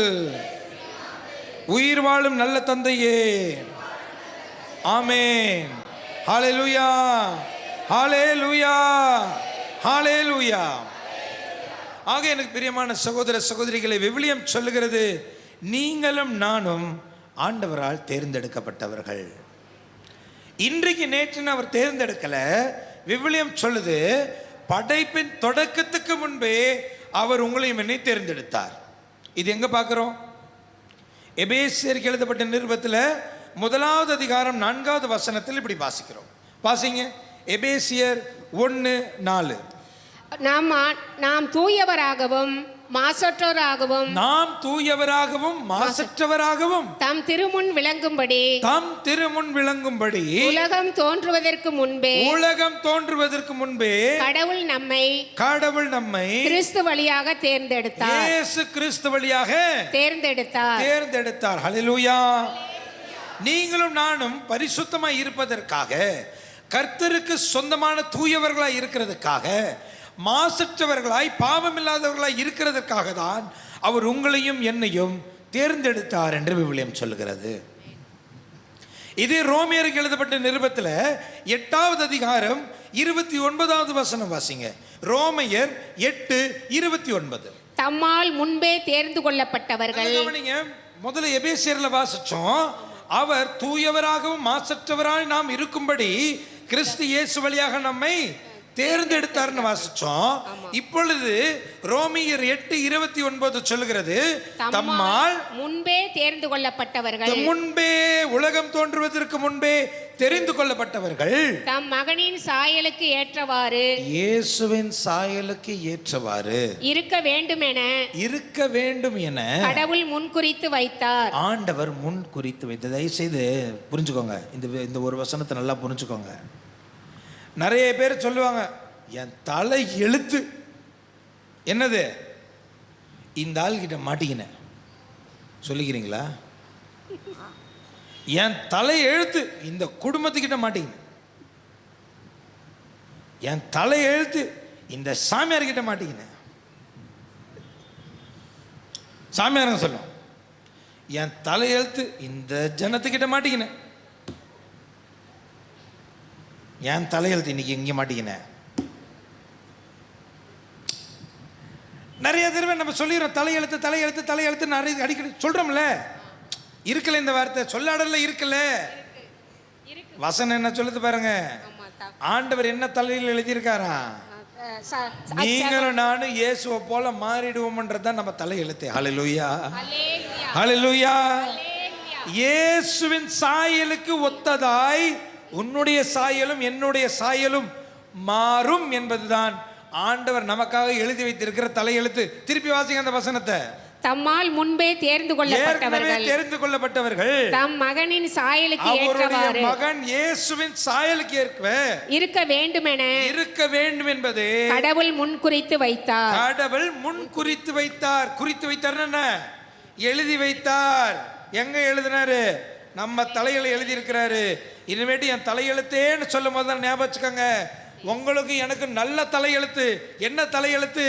உயிர் வாழும் நல்ல தந்தையே, ஆமென். ஹல்லேலூயா, ஹல்லேலூயா, ஹல்லேலூயா. ஆக எனக்கு பிரியமான சகோதர சகோதரிகளை, விவிலியம் சொல்லுகிறது, நீங்களும் நானும் ஆண்டவரால் தேர்ந்தெடுக்கப்பட்டவர்கள். இன்றைக்கு நேற்று அவர் தேர்ந்தெடுக்கல. விவிலியம் சொல்லுது, படைப்பின் தொடக்கத்துக்கு முன்பே அவர் உங்களையும் என்னை தேர்ந்தெடுத்தார். இது எங்க பார்க்கிறோம்? எபேசியருக்கு எழுதப்பட்ட நிருபத்தில் 1வது அதிகாரம் 4வது வசனத்தில் இப்படி வாசிக்கிறோம். வாசிங்க. எபேசியர் 1:4. நாம் தூயவராகவும் மாசற்றவராகவும் தம் திருமுன் விளங்கும்படி உலகம் தோன்றுவதற்கு முன்பே கடவுள் நம்மை கிறிஸ்து வழியாக தேர்ந்தெடுத்தார். இயேசு கிறிஸ்து வழியாக தேர்ந்தெடுத்தார். ஹல்லேலூயா. நீங்களும் நானும் பரிசுத்தமாய் இருப்பதற்காக, கர்த்தருக்கு சொந்தமான தூயவர்களாய் இருக்கிறதுக்காக, மாசற்றவர்களாய் பாவமில்லாதவர்களாய் இருக்கிறதற்காக தான் அவர் உங்களையும் என்னையும் தேர்ந்தெடுத்தார் என்று விவிலியம் சொல்லுகிறது. இது ரோமியருக்கு எழுதப்பட்ட நிருபத்தில் 8வது அதிகாரம் 29வது வசனம் வாசிங்க. ரோமையர் 8:29. தம்மால் முன்பே தேர்ந்து கொள்ளப்பட்டவர்கள். முதல்ல எபேசியர்ல வாசிச்சோம், அவர் தூயவராகவும் மாசற்றவராய் நாம் இருக்கும்படி கிறிஸ்து இயேசு வழியாக நம்மை தேர்ந்தெடுத்தார்னு வாசிச்சோம். இப்பொழுது ரோமியர் 8:29 சொல்லுகிறது, தம்மால் முன்பே தேர்ந்து கொள்ளப்பட்டவர்கள், முன்பே உலகம் தோன்றுவதற்கு முன்பே தெரிந்து கொள்ளப்பட்டவர்கள், தம் மகனின் சாயலுக்கு ஏற்றவாறு, இயேசுவின் சாயலுக்கு ஏற்றவாறு இருக்க வேண்டும் என கடவுள் முன்குறித்து வைத்தார். ஆண்டவர் முன் குறித்து வைத்தது. தயவுசெய்து புரிஞ்சுக்கோங்க. இந்த ஒரு வசனத்தை நல்லா புரிஞ்சுக்கோங்க. நிறைய பேர் சொல்லுவாங்க, என் தலை எழுத்து என்னது, இந்த ஆள்கிட்ட மாட்டிக்கினேன் சொல்லிக்கிறீங்களா? என் தலை எழுத்து இந்த குடும்பத்துக்கிட்ட மாட்டிக்கினேன், என் தலை எழுத்து இந்த சாமியார்கிட்ட மாட்டிக்கினேன். சாமியாருங்க சொல்லும், என் தலை எழுத்து இந்த ஜனத்துக்கிட்ட மாட்டிக்கினேன், என் தலையெழுத்து இன்னைக்கு இங்கே மாட்டிக்கினேன். நிறைய தடவை நம்ம சொல்லிடுறோம், தலையெழுத்து நிறைய அடிக்கடி சொல்றோம்ல. இருக்கல இந்த வார்த்தை சொல்லாடல, இருக்கல வசனம் என்ன சொல்லுது பாருங்க. ஆண்டவர் என்ன தலையில் எழுதியிருக்காரா? நீங்களும் நானும் இயேசுவை போல மாறிடுவோம்ன்றதுதான் நம்ம தலையெழுத்து. ஹல்லேலூயா, ஹல்லேலூயா. இயேசுவின் சாயலுக்கு ஒத்ததாய் உன்னுடைய சாயலும் என்னுடைய சாயலும் மாறும் என்பதுதான் ஆண்டவர் நமக்காக எழுதி வைத்திருக்கிற தலையெழுத்து. திருப்பி வாசிங்க அந்த வசனத்தை. தம்மால் முன்பே தேர்ந்து கொள்ளப்பட்டவர்கள் தம் மகனின் சாயலுக்கு ஏற்றவாறு, மகன் இயேசுவின் சாயலுக்கு ஏற்ப இருக்க வேண்டும் என்பது கடவுள் முன் குறித்து வைத்தார். குறித்து வைத்தார் என்ன? எழுதி வைத்தார். எங்க எழுதினாரு? நம்ம தலையில எழுதி இருக்கிறாரு. இனிமேட்டு என் தலையெழுத்தேன்னு சொல்லும் போது தான் ஞாபகம் வச்சுக்கோங்க, உங்களுக்கு எனக்கு நல்ல தலையெழுத்து. என்ன தலையெழுத்து?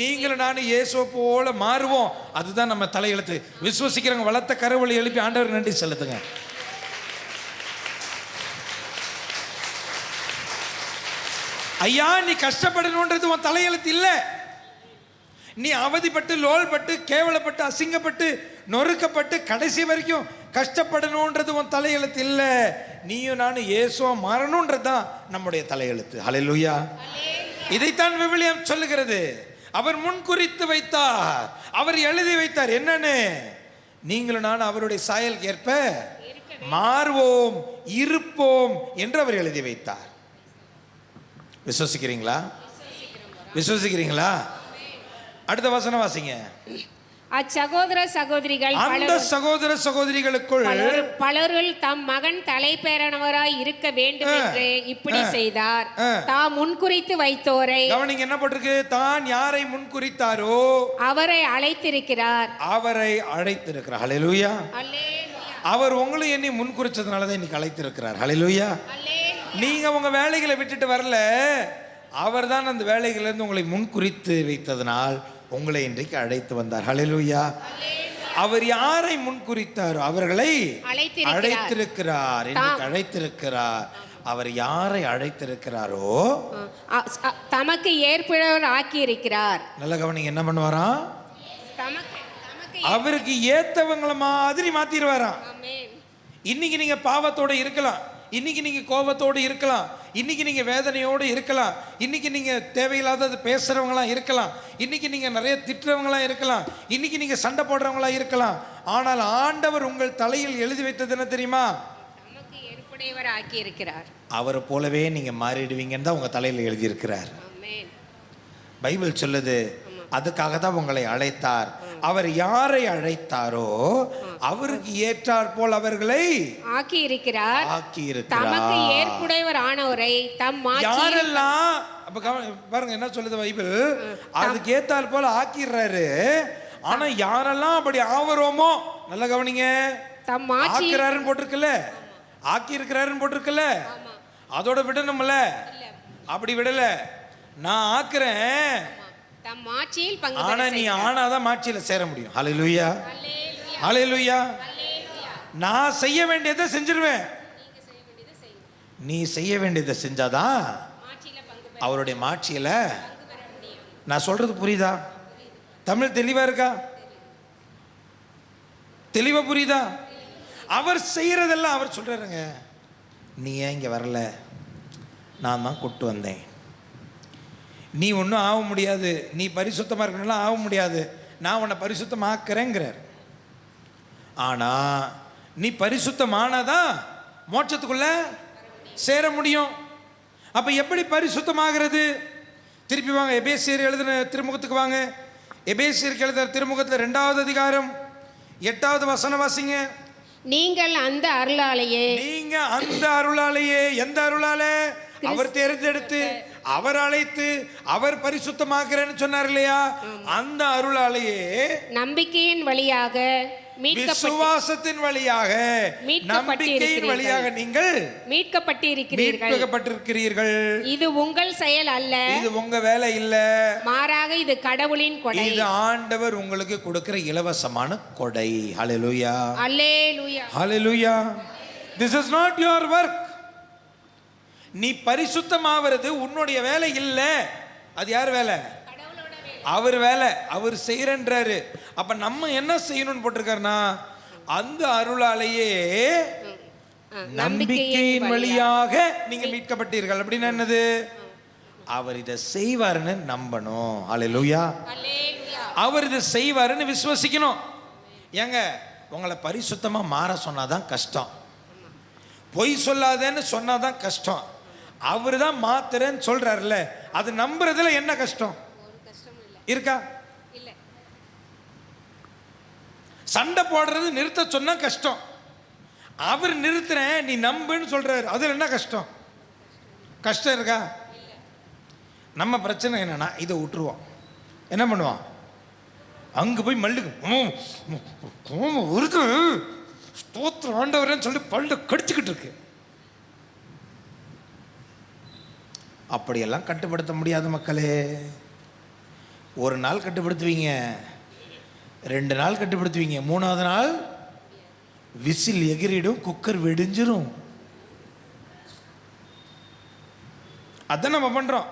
நீங்களும் நானும் இயேசுவை போல மாறுவோம். அதுதான் நம்ம தலையெழுத்து. விசுவசிக்கிறவங்க வளர்த்த கருவொளி எழுப்பி ஆண்டவர் நன்றி செலுத்துங்க. ஐயா, நீ கஷ்டப்படணுன்றது உன் தலையெழுத்து இல்லை. நீ அவதிப்பட்டு, லோல்பட்டு, கேவலப்பட்டு, அசிங்கப்பட்டு, நொறுக்கப்பட்டு கடைசி வரைக்கும் கஷ்டப்படணுன்றது உன் தலையெழுத்து இல்லை. நீயும் நானும் இயேசுவா மாறணுன்றது தான் நம்முடைய தலையெழுத்து. ஹல்லேலூயா. இதைத்தான் விவிலியம் சொல்லுகிறது. அவர் முன்குறித்து வைத்தார், அவர் எழுதி வைத்தார். என்னன்னு? நீங்களும் நானும் அவருடைய சாயலுக்கு ஏற்ப மாறுவோம், இருப்போம் என்று அவர் எழுதி வைத்தார். விசுவசிக்கிறீங்களா? அடுத்த வசனம் வாசிங்க. அச்சகோதர சகோதரிகள் அந்த சகோதர சகோதரிகளுக்குள் பலர்கள் தம் மகன் தலைப்பேரனவராய் இருக்க வேண்டும் என்று இப்படி செய்தார். தாம் முன்குறித்து வைத்தோரை கவனிங்க, என்ன போட்டிருக்கு? தான் யாரை முன்குறித்தாரோ அவரை அழைத்திருக்கிறார். அவரை அழைத்திருக்கிறார். ஹல்லேலூயா. அல்லேலூயா. அவர் உங்களை என்னை முன்குறிச்சதுனால தான் இன்னைக்கு அழைத்திருக்கிறார். ஹல்லேலூயா. அல்லேலூயா. நீங்க உங்க வேலைகளை விட்டுட்டு வரல, அவர் தான் அந்த வேலைகளிலிருந்து உங்களை முன்குறித்து வைத்ததனால் உங்களை இன்றைக்கு அழைத்து வந்தார். ஹல்லேலூயா. அவர் யாரை முன்குறித்தாரோ அவர்களை அழைத்திருக்கிறார். இன்றைக்கு அழைத்திருக்கிறார். அவர் யாரை அழைத்திருக்கிறாரோ தமக்கு ஏற்புடையவர் ஆக்கி இருக்கிறார். நல்ல கவனிங்க, என்ன பண்ணுவாராம்? அவருக்கு ஏத்தவங்கள மாதிரி மாத்திடுவாராம். இன்னைக்கு நீங்க பாவத்தோட இருக்கலாம், இன்னைக்கு நீங்க கோபத்தோடு இருக்கலாம், இன்னைக்கு நீங்க வேதனையோடு இருக்கலாம், இன்னைக்கு நீங்க தேவையில்லாதது பேசுறவங்களா இருக்கலாம், இன்னைக்கு நீங்க நிறைய திட்டுறவங்களா இருக்கலாம், இன்னைக்கு நீங்க சண்டை போடுறவங்களா இருக்கலாம். ஆனால் ஆண்டவர் உங்கள் தலையில் எழுதி வைத்தது என்ன தெரியுமா? தமக்கு ஏற்புடையவர் ஆக்கி இருக்கிறார். அவரை போலவே நீங்க மாறிடுவீங்கன்னு தான் உங்க தலையில் எழுதி இருக்கிறார். பைபிள் சொல்லுது, அதுக்காக தான் உங்களை அழைத்தார். அவர் யாரை அழைத்தாரோ அவருக்கு ஏற்றார் போல் அவர்களை ஆக்கி இருக்கிறார். தமக்கு ஏற்புடையவர் ஆனவரை தம் யாரெல்லாம் அப்ப பாருங்க என்ன சொல்லுது பைபிள், அதுக்கு ஏற்றார் போல ஆக்கிடுறாரு. ஆனா யாரெல்லாம் அப்படி ஆவரோமோ, நல்ல கவனிங்க, தம் ஆக்கிறாருன்னு போட்டிருக்குல்ல, ஆக்கி இருக்கிறாருன்னு போட்டிருக்குல்ல, அதோட விடணும்ல. அப்படி விடல, நான் ஆக்குறேன், ஆனா நீ ஆனாதான் மாட்சியில சேர முடியும். ஹல்லேலூயா. ஹல்லேலூயா. நான் செய்ய வேண்டியதை செஞ்சிருவேன், நீ செய்ய வேண்டியதை செஞ்சாதான் அவருடைய மாட்சியில. நான் சொல்றது புரியுதா? தமிழ் தெளிவா இருக்கா? தெளிவா புரியுதா? அவர் செய்யறதெல்லாம் அவர் சொல்றாருங்க. நீ ஏன் இங்க வரல? நான் தான் கூட்டு வந்தேன். நீ ஒன்றும் ஆக முடியாது, நீ பரிசுத்தமாக இருக்கணும்லாம் ஆக முடியாது, நான் உன்னை பரிசுத்தமாக்குறேங்கிறார். ஆனால் நீ பரிசுத்தமானதான் மோட்சத்துக்குள்ள சேர முடியும். அப்போ எப்படி பரிசுத்தமாகிறது? திருப்பி வாங்க, எபேசியர் எழுதின திருமுகத்துக்கு வாங்க. எபேசியருக்கு எழுதின திருமுகத்தில் 2வது அதிகாரம் 8வது வசனம் வாசிங்க. நீங்கள் அந்த அருளாலேயே, நீங்க அந்த அருளாலேயே, எந்த அருளாலே? அவர் தேர்ந்தெடுத்து, அவர் அழைத்து, அவர் பரிசுத்தமாக்குறேன்னு சொன்னார் இல்லையா? அந்த அருளாலேயே நம்பிக்கையின் வழியாக, விசுவாசத்தின் வழியாக, நம்பிக்கையின் வழியாக நீங்கள் மீட்கப்பட்டிருக்கிறீர்கள். இது உங்கள் செயல் அல்ல, இது உங்க வேலை இல்ல, மாறாக இது கடவுளின் கொடை. இது ஆண்டவர் உங்களுக்கு கொடுக்கிற இலவசமான கொடை. ஹல்லேலூயா. அல்லேலூயா. ஹல்லேலூயா. This is not your work. நீ பரிசுத்தமாவது உன்னுடைய வேலை இல்லை, அது யார் வேலை? அவர் வேலை, அவர் செய்யறன்றாரு. அப்ப நம்ம என்ன செய்யணும்னு போட்டிருக்காருன்னா, அந்த அருளாலேயே நம்பிக்கையின் வழியாக நீங்க மீட்கப்பட்டீர்கள். அப்படின்னு என்னது? அவர் இதை செய்வாருன்னு நம்பணும். ஹல்லேலூயா. அவர் இதை செய்வாருன்னு விசுவசிக்கணும். ஏங்க, உங்களை பரிசுத்தமா மாற சொன்னாதான் கஷ்டம், பொய் சொல்லாதேன்னு சொன்னாதான் கஷ்டம். அவரு தான் மாத்துறேன்னு சொல்றாருல்ல, அது நம்புறதுல என்ன கஷ்டம் இருக்கா? சண்டை போடுறது நிறுத்த சொன்னா கஷ்டம், அவர் நிறுத்துறேன் நீ நம்புன்னு சொல்றாரு, அதுல என்ன கஷ்டம்? கஷ்டம் இருக்கா? நம்ம பிரச்சனை என்னன்னா, இதை விட்டுருவோம், என்ன பண்ணுவான், அங்க போய் மல்லுக்கு ஒருத்தர் ஸ்தோத்திரம் ஆண்டவரேன்னு சொல்லி பல்ல கடிச்சுக்கிட்டு இருக்கு. அப்படியெல்லாம் கட்டுப்படுத்த முடியாது மக்களே. ஒரு நாள் கட்டுப்படுத்துவீங்க, 2 நாள் கட்டுப்படுத்துவீங்க, 3வது நாள் விசில் எகிரிடும், குக்கர் வெடிஞ்சிரும். அதான் நம்ம பண்றோம்.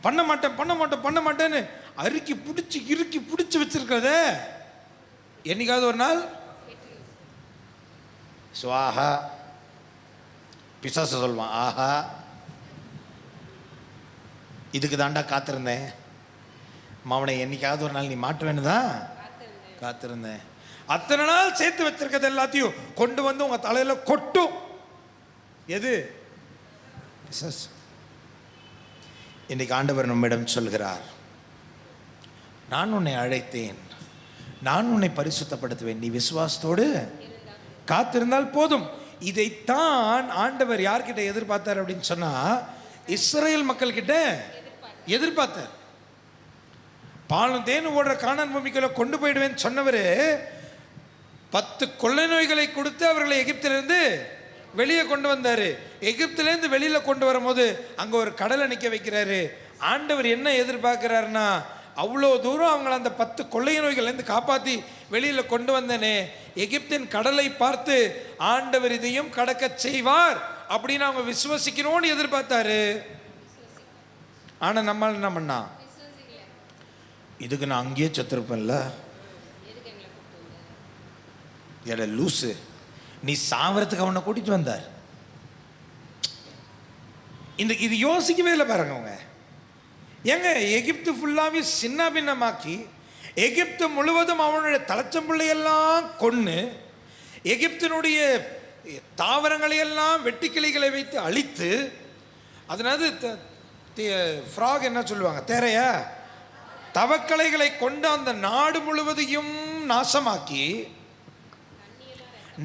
பண்ண மாட்டேன்னு அறுக்கி பிடிச்சி இறுக்கி பிடிச்சி வச்சிருக்கிறத என்னைக்காவது ஒரு நாள் சுவாஹா பிசாசு சொல்வான், ஆஹா இதுக்கு தாண்டா காத்திருந்தேன், மாவனை என்னைக்காவது ஒரு நாள் நீ மாட்டுவேன்னு தான் காத்திருந்தேன். அத்தனை நாள் சேர்த்து வச்சிருக்கிறது எல்லாத்தையும் கொண்டு வந்து உங்க தலையில கொட்டும். எது? இன்னைக்கு ஆண்டவர் நம்மிடம் சொல்கிறார், நான் உன்னை அழைத்தேன், நான் உன்னை பரிசுத்தப்படுத்துவேன், நீ விசுவாசத்தோடு காத்திருந்தால் போதும். இதைத்தான் ஆண்டவர் யார்கிட்ட எதிர்பார்த்தார் அப்படின்னு சொன்னா, இஸ்ரேல் மக்கள் கிட்ட எதிர்பார்த்தார். பாலும் தேனும் ஓடுற கானான் பூமிக்குள்ள கொண்டு போயிடுவேன்னு சொன்னவர் 10 கொள்ளை நோய்களை கொடுத்து அவர்களை எகிப்திலிருந்து வெளியே கொண்டு வந்தாரு. எகிப்திலேருந்து வெளியில கொண்டு வரும்போது அங்க ஒரு கடலை நிற்க வைக்கிறாரு. ஆண்டவர் என்ன எதிர்பார்க்கிறாருன்னா, அவ்வளோ தூரம் அவங்கள அந்த 10 கொள்ளை நோய்கள்லேருந்து காப்பாற்றி வெளியில் கொண்டு வந்தனே, எகிப்தின் கடலை பார்த்து ஆண்டவர் இதையும் கடக்க செய்வார் அப்படின்னு அவங்க விசுவசிக்கணும்னு எதிர்பார்த்தாரு. ஆனால் நம்மளால் என்ன பண்ணா, இதுக்கு நான் அங்கேயே செத்துருப்பேன்ல, எட லூசு, நீ சாவறதுக்கு அவனை கூட்டிட்டு வந்தார். இது யோசிக்கவே இல்லை பாருங்க அவங்க. ஏங்க, எகிப்து ஃபுல்லாவே சின்ன பின்னமாக்கி, எகிப்து முழுவதும் அவனுடைய தலைச்சம்பிள்ளையெல்லாம் கொன்று, எகிப்தினுடைய தாவரங்களையெல்லாம் வெட்டிக்கிளிகளை வைத்து அழித்து, அதனால ஃப்ராக் என்ன சொல்லுவாங்க, தேரையா, தவக்கலைகளை கொண்டு அந்த நாடு முழுவதையும் நாசமாக்கி,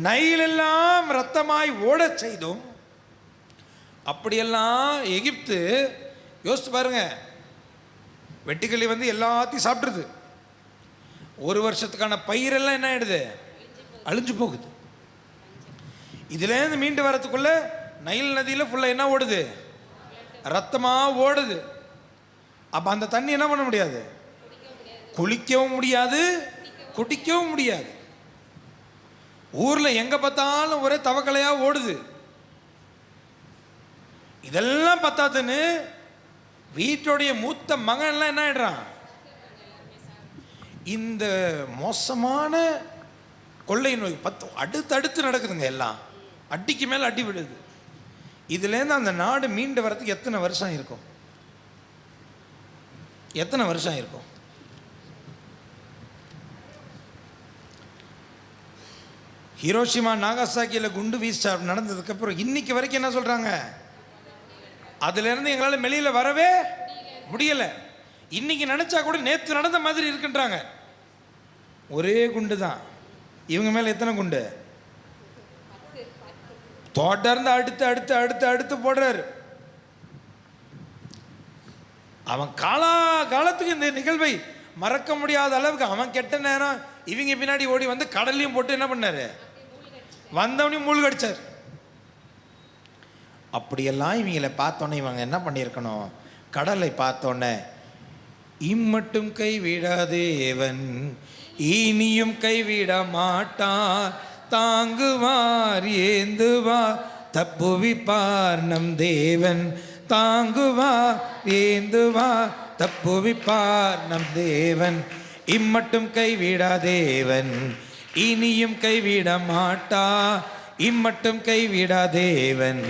நைலெல்லாம் ரத்தமாய் ஓடச் செய்தும், அப்படியெல்லாம் எகிப்து யோசித்து பாருங்க, வெட்டுக்கிளி வந்து எல்லாத்தையும் சாப்பிட்ருது. ஒரு வருஷத்துக்கான பயிரெல்லாம் என்ன ஆயிடுது, அழிஞ்சு போகுது. இதுலேருந்து மீண்டு வரத்துக்குள்ள நைல் நதியில் ஃபுல்லாக என்ன ஓடுது, ரத்தமாக ஓடுது. அப்போ அந்த தண்ணி என்ன பண்ண முடியாது, குளிக்கவும் முடியாது, குடிக்கவும் முடியாது. ஊரில் எங்கே பார்த்தாலும் ஒரே தவக்கலையாக ஓடுது. இதெல்லாம் பத்தாதுன்னு வீட்டுடைய மூத்த மகன்லாம் என்ன ஆயிடுறான், இந்த மோசமான கொள்ளை நோய் அடுத்தடுத்து நடக்குதுங்க. எல்லாம் அடிக்கு மேலே அடி விடுது. இதுலேருந்து அந்த நாடு மீண்டு வரதுக்கு எத்தனை வருஷம் இருக்கும், எத்தனை வருஷம் இருக்கும்? ஹிரோஷிமா நாகாசாக்கியில் குண்டு வீச நடந்ததுக்கப்புறம் இன்னைக்கு வரைக்கும் என்ன சொல்கிறாங்க, அதுலேருந்து எங்களால் வெளியில் வரவே முடியலை. இன்னைக்கு நினச்சா கூட நேற்று நடந்த மாதிரி இருக்குன்றாங்க. ஒரே குண்டு தான். இவங்க மேலே எத்தனை குண்டு, தொடர்ந்து அடுத்து அடுத்து அடுத்து அடுத்து போடுறாரு. அவன் காலத்துக்கு இந்த நிகழ்வை மறக்க முடியாத அளவுக்கு அவன் கெட்ட நேரம் இவங்க பின்னாடி ஓடி வந்து கடல்லையும் போட்டு என்ன பண்ணாரு, வந்தவனையும் மூழ்கடிச்சார். அப்படியெல்லாம் இவங்களை பார்த்தோன்னே இவங்க என்ன பண்ணியிருக்கணும், கடலை பார்த்தோன்னே, இம்மட்டும் கைவிடாதேவன் இனியும் கைவிட மாட்டார், தாங்குவார் ஏந்துவார் தப்புவிப்பார் நம் தேவன், தாங்குவார் ஏந்துவார் தப்புவிப்பார் நம் தேவன், இம்மட்டும் கைவிடாதேவன் இனியும் கைவிட மாட்டார், இம்மட்டும் கைவிடாதேவன்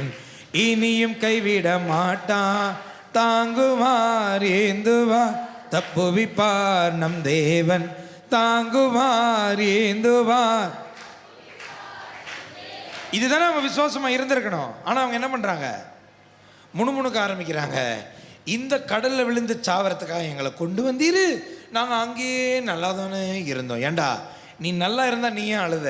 இனியும் கைவிட மாட்டார், தாங்குவார் ஏந்துவார் தப்புவிப்பார் நம் தேவன், தாங்குவார் ஏந்துவார். இதுதானே அவங்க விசுவாசமா இருந்திருக்கணும். ஆனால் அவங்க என்ன பண்றாங்க, முணுமுணுக்க ஆரம்பிக்கிறாங்க. இந்த கடல்ல விழுந்து சாவறதுக்காக எங்களை கொண்டு வந்தீரு, நாங்கள் அங்கேயே நல்லா தானே இருந்தோம். ஏண்டா, நீ நல்லா இருந்தா நீ ஏன் அழுத,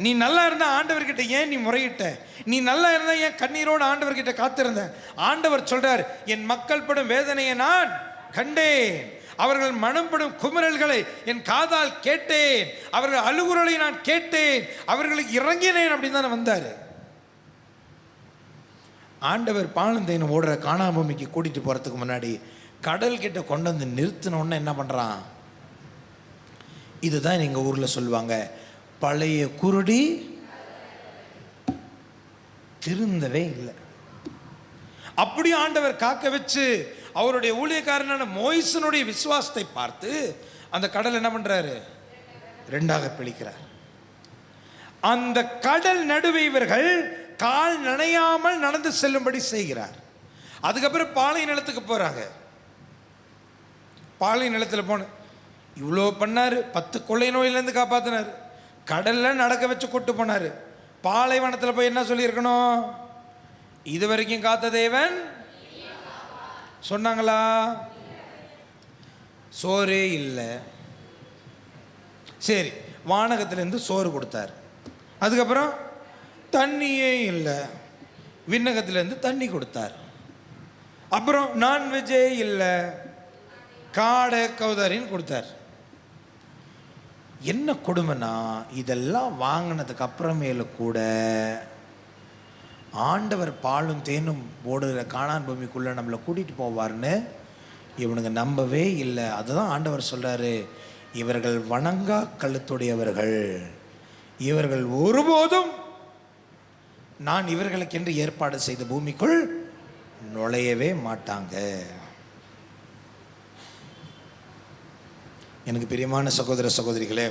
நீ நல்லா இருந்தா ஆண்டவர்கிட்ட ஏன் நீ முறையிட்ட, நீ நல்லா இருந்தா ஏன் கண்ணீரோடு ஆண்டவர்கிட்ட காத்திருந்த. ஆண்டவர் சொல்றார், என் மக்கள் படும் வேதனையை நான் கண்டேன், அவர்கள் மனம் படும் குமரல்களை என் காதால் கேட்டேன், அவர்கள் அழுகுறலை நான் கேட்டேன், அவர்களுக்கு இறங்கினேன் அப்படின்னு தானே வந்தார். ஆண்டவர் பாலந்தேன் ஓடுற காணாமூமிக்கு கூட்டிட்டு போறதுக்கு முன்னாடி கடல் கிட்ட கொண்டு வந்து நிறுத்தினோன்னு என்ன பண்றான், இதுதான் எங்க ஊர்ல சொல்லுவாங்க, பழைய குருடி திருந்தவே இல்லை. அப்படி ஆண்டவர் காக்க வச்சு அவருடைய ஊழியக்காரனான மோயிசனுடைய விசுவாசத்தை பார்த்து அந்த கடல் என்ன பண்றாரு, ரெண்டாக பிரிக்கிறார். அந்த கடல் நடுவே இவர்கள் கால் நனையாமல் நடந்து செல்லும்படி செய்கிறார். அதுக்கப்புறம் பாலை நிலத்துக்கு போறாங்க. பாலை நிலத்தில் போன இவ்வளோ பண்ணாரு, 10 கொள்ளை நோயிலேருந்து காப்பாத்தினார், கடல்ல நடக்க வச்சு கூட்டு போனாரு. பாலைவனத்தில் போய் என்ன சொல்லியிருக்கணும், இது வரைக்கும் காத்த தேவன் சொன்னாங்களா? சோறே இல்லை, சரி, வானகத்திலேருந்து சோறு கொடுத்தார். அதுக்கப்புறம் தண்ணியே இல்லை, விண்ணகத்திலேருந்து தண்ணி கொடுத்தார். அப்புறம் நான்வெஜ்ஜே இல்லை, காடை கௌதாரின்னு கொடுத்தார். என்ன கொடுமைனா, இதெல்லாம் வாங்கினதுக்கு அப்புறமேல கூட ஆண்டவர் பாலும் தேனும் ஓடுகிற கானான் பூமிக்குள்ளே நம்மளை கூட்டிகிட்டு போவார்னு இவனுங்க நம்பவே இல்லை. அதுதான் ஆண்டவர் சொல்கிறாரு, இவர்கள் வணங்கா கழுத்துடையவர்கள், இவர்கள் ஒருபோதும் நான் இவர்களுக்கென்று ஏற்பாடு செய்த பூமிக்குள் நுழையவே மாட்டாங்க. எனக்கு பிரியமான சகோதர சகோதரிகளே,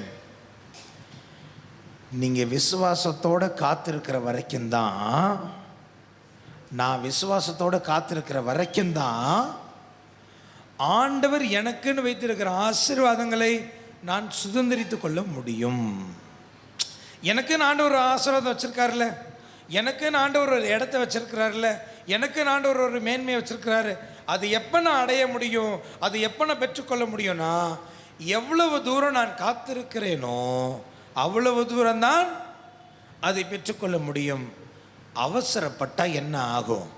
நீங்கள் விசுவாசத்தோடு காத்திருக்கிற வரைக்கும் தான், நான் விசுவாசத்தோடு காத்திருக்கிற வரைக்கும் தான் ஆண்டவர் எனக்குன்னு வைத்திருக்கிற ஆசீர்வாதங்களை நான் சுதந்திரித்து கொள்ள முடியும். எனக்குன்னு ஆண்டவர் ஒரு ஆசீர்வாதம் வச்சுருக்காருல்ல, எனக்குன்னு ஆண்டவர் ஒரு இடத்த வச்சுருக்கிறாருல்ல, எனக்குன்னு ஆண்டவர் ஒரு மேன்மையை வச்சுருக்கிறாரு. அது எப்போ நான் அடைய முடியும், அது எப்போ நான் பெற்றுக்கொள்ள முடியும்னா, எவ்வளவு தூரம் நான் காத்திருக்கிறேனோ அவ்வளவு தூரம்தான் அதை பெற்றுக்கொள்ள முடியும். அவசரப்பட்டால் என்ன ஆகும்?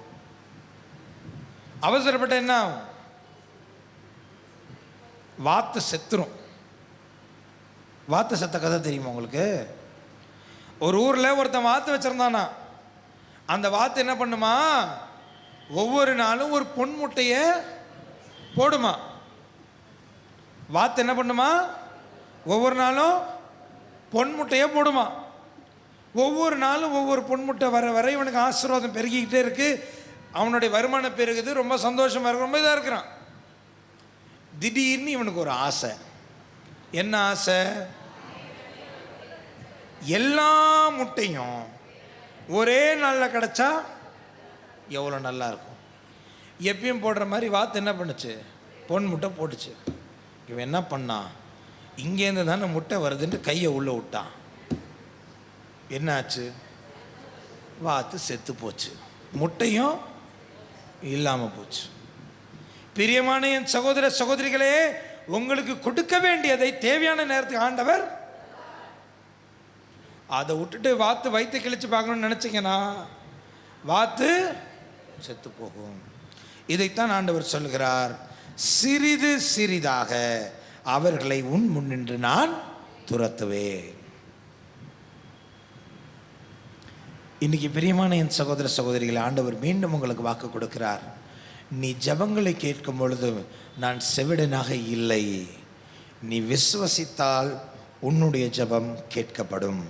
அவசரப்பட்டால் என்ன ஆகும்? வாத்து செத்துரும். வாத்து செத்த கதை தெரியுமா உங்களுக்கு? ஒரு ஊரில் ஒருத்தன் வாத்து வச்சுருந்தானா, அந்த வாத்து என்ன பண்ணுமா, ஒவ்வொரு நாளும் ஒரு பொன் முட்டையை போடுமா. வாத்து என்ன பண்ணுமா, ஒவ்வொரு நாளும் பொன் முட்டையை போடுமா. ஒவ்வொரு நாளும் ஒவ்வொரு பொன் முட்டை வர வர இவனுக்கு ஆசீர்வாதம் பெருகிக்கிட்டே இருக்குது, அவனுடைய வருமானம் பெருகுது, ரொம்ப சந்தோஷமாக இருக்கு, ரொம்ப இதாக இருக்கிறான். திடீர்னு இவனுக்கு ஒரு ஆசை. என்ன ஆசை? எல்லா முட்டையும் ஒரே நாளில் கிடச்சா எவ்வளோ நல்லா இருக்கும். எப்பயும் போடுற மாதிரி வாத்து என்ன பண்ணுச்சு, பொன் முட்டை போட்டுச்சு. இவன் என்ன பண்ணான், இங்கேருந்து தானே முட்டை வருதுன்ட்டு கையை உள்ளே விட்டான். என்னாச்சு? வாத்து செத்து போச்சு, முட்டையும் இல்லாமல் போச்சு. பிரியமான என் சகோதர சகோதரிகளே, உங்களுக்கு கொடுக்க வேண்டியதை தேவையான நேரத்துக்கு ஆண்டவர், அதை விட்டுட்டு வாத்து வயிற்று கிழிச்சு பார்க்கணும்னு நினச்சிங்கன்னா வாத்து செத்து போகும். இதைத்தான் ஆண்டவர் சொல்கிறார், சிறிது சிறிதாக அவர்களை உன் முன்னின்று நான் துரத்துவேன். இன்னைக்கு பிரியமான என் சகோதர சகோதரிகளை, ஆண்டவர் மீண்டும் உங்களுக்கு வாக்கு கொடுக்கிறார். நீ ஜெபங்களை கேட்கும் பொழுது நான் செவிடனாக இல்லை, நீ விசுவசித்தால் உன்னுடைய ஜெபம் கேட்கப்படும்.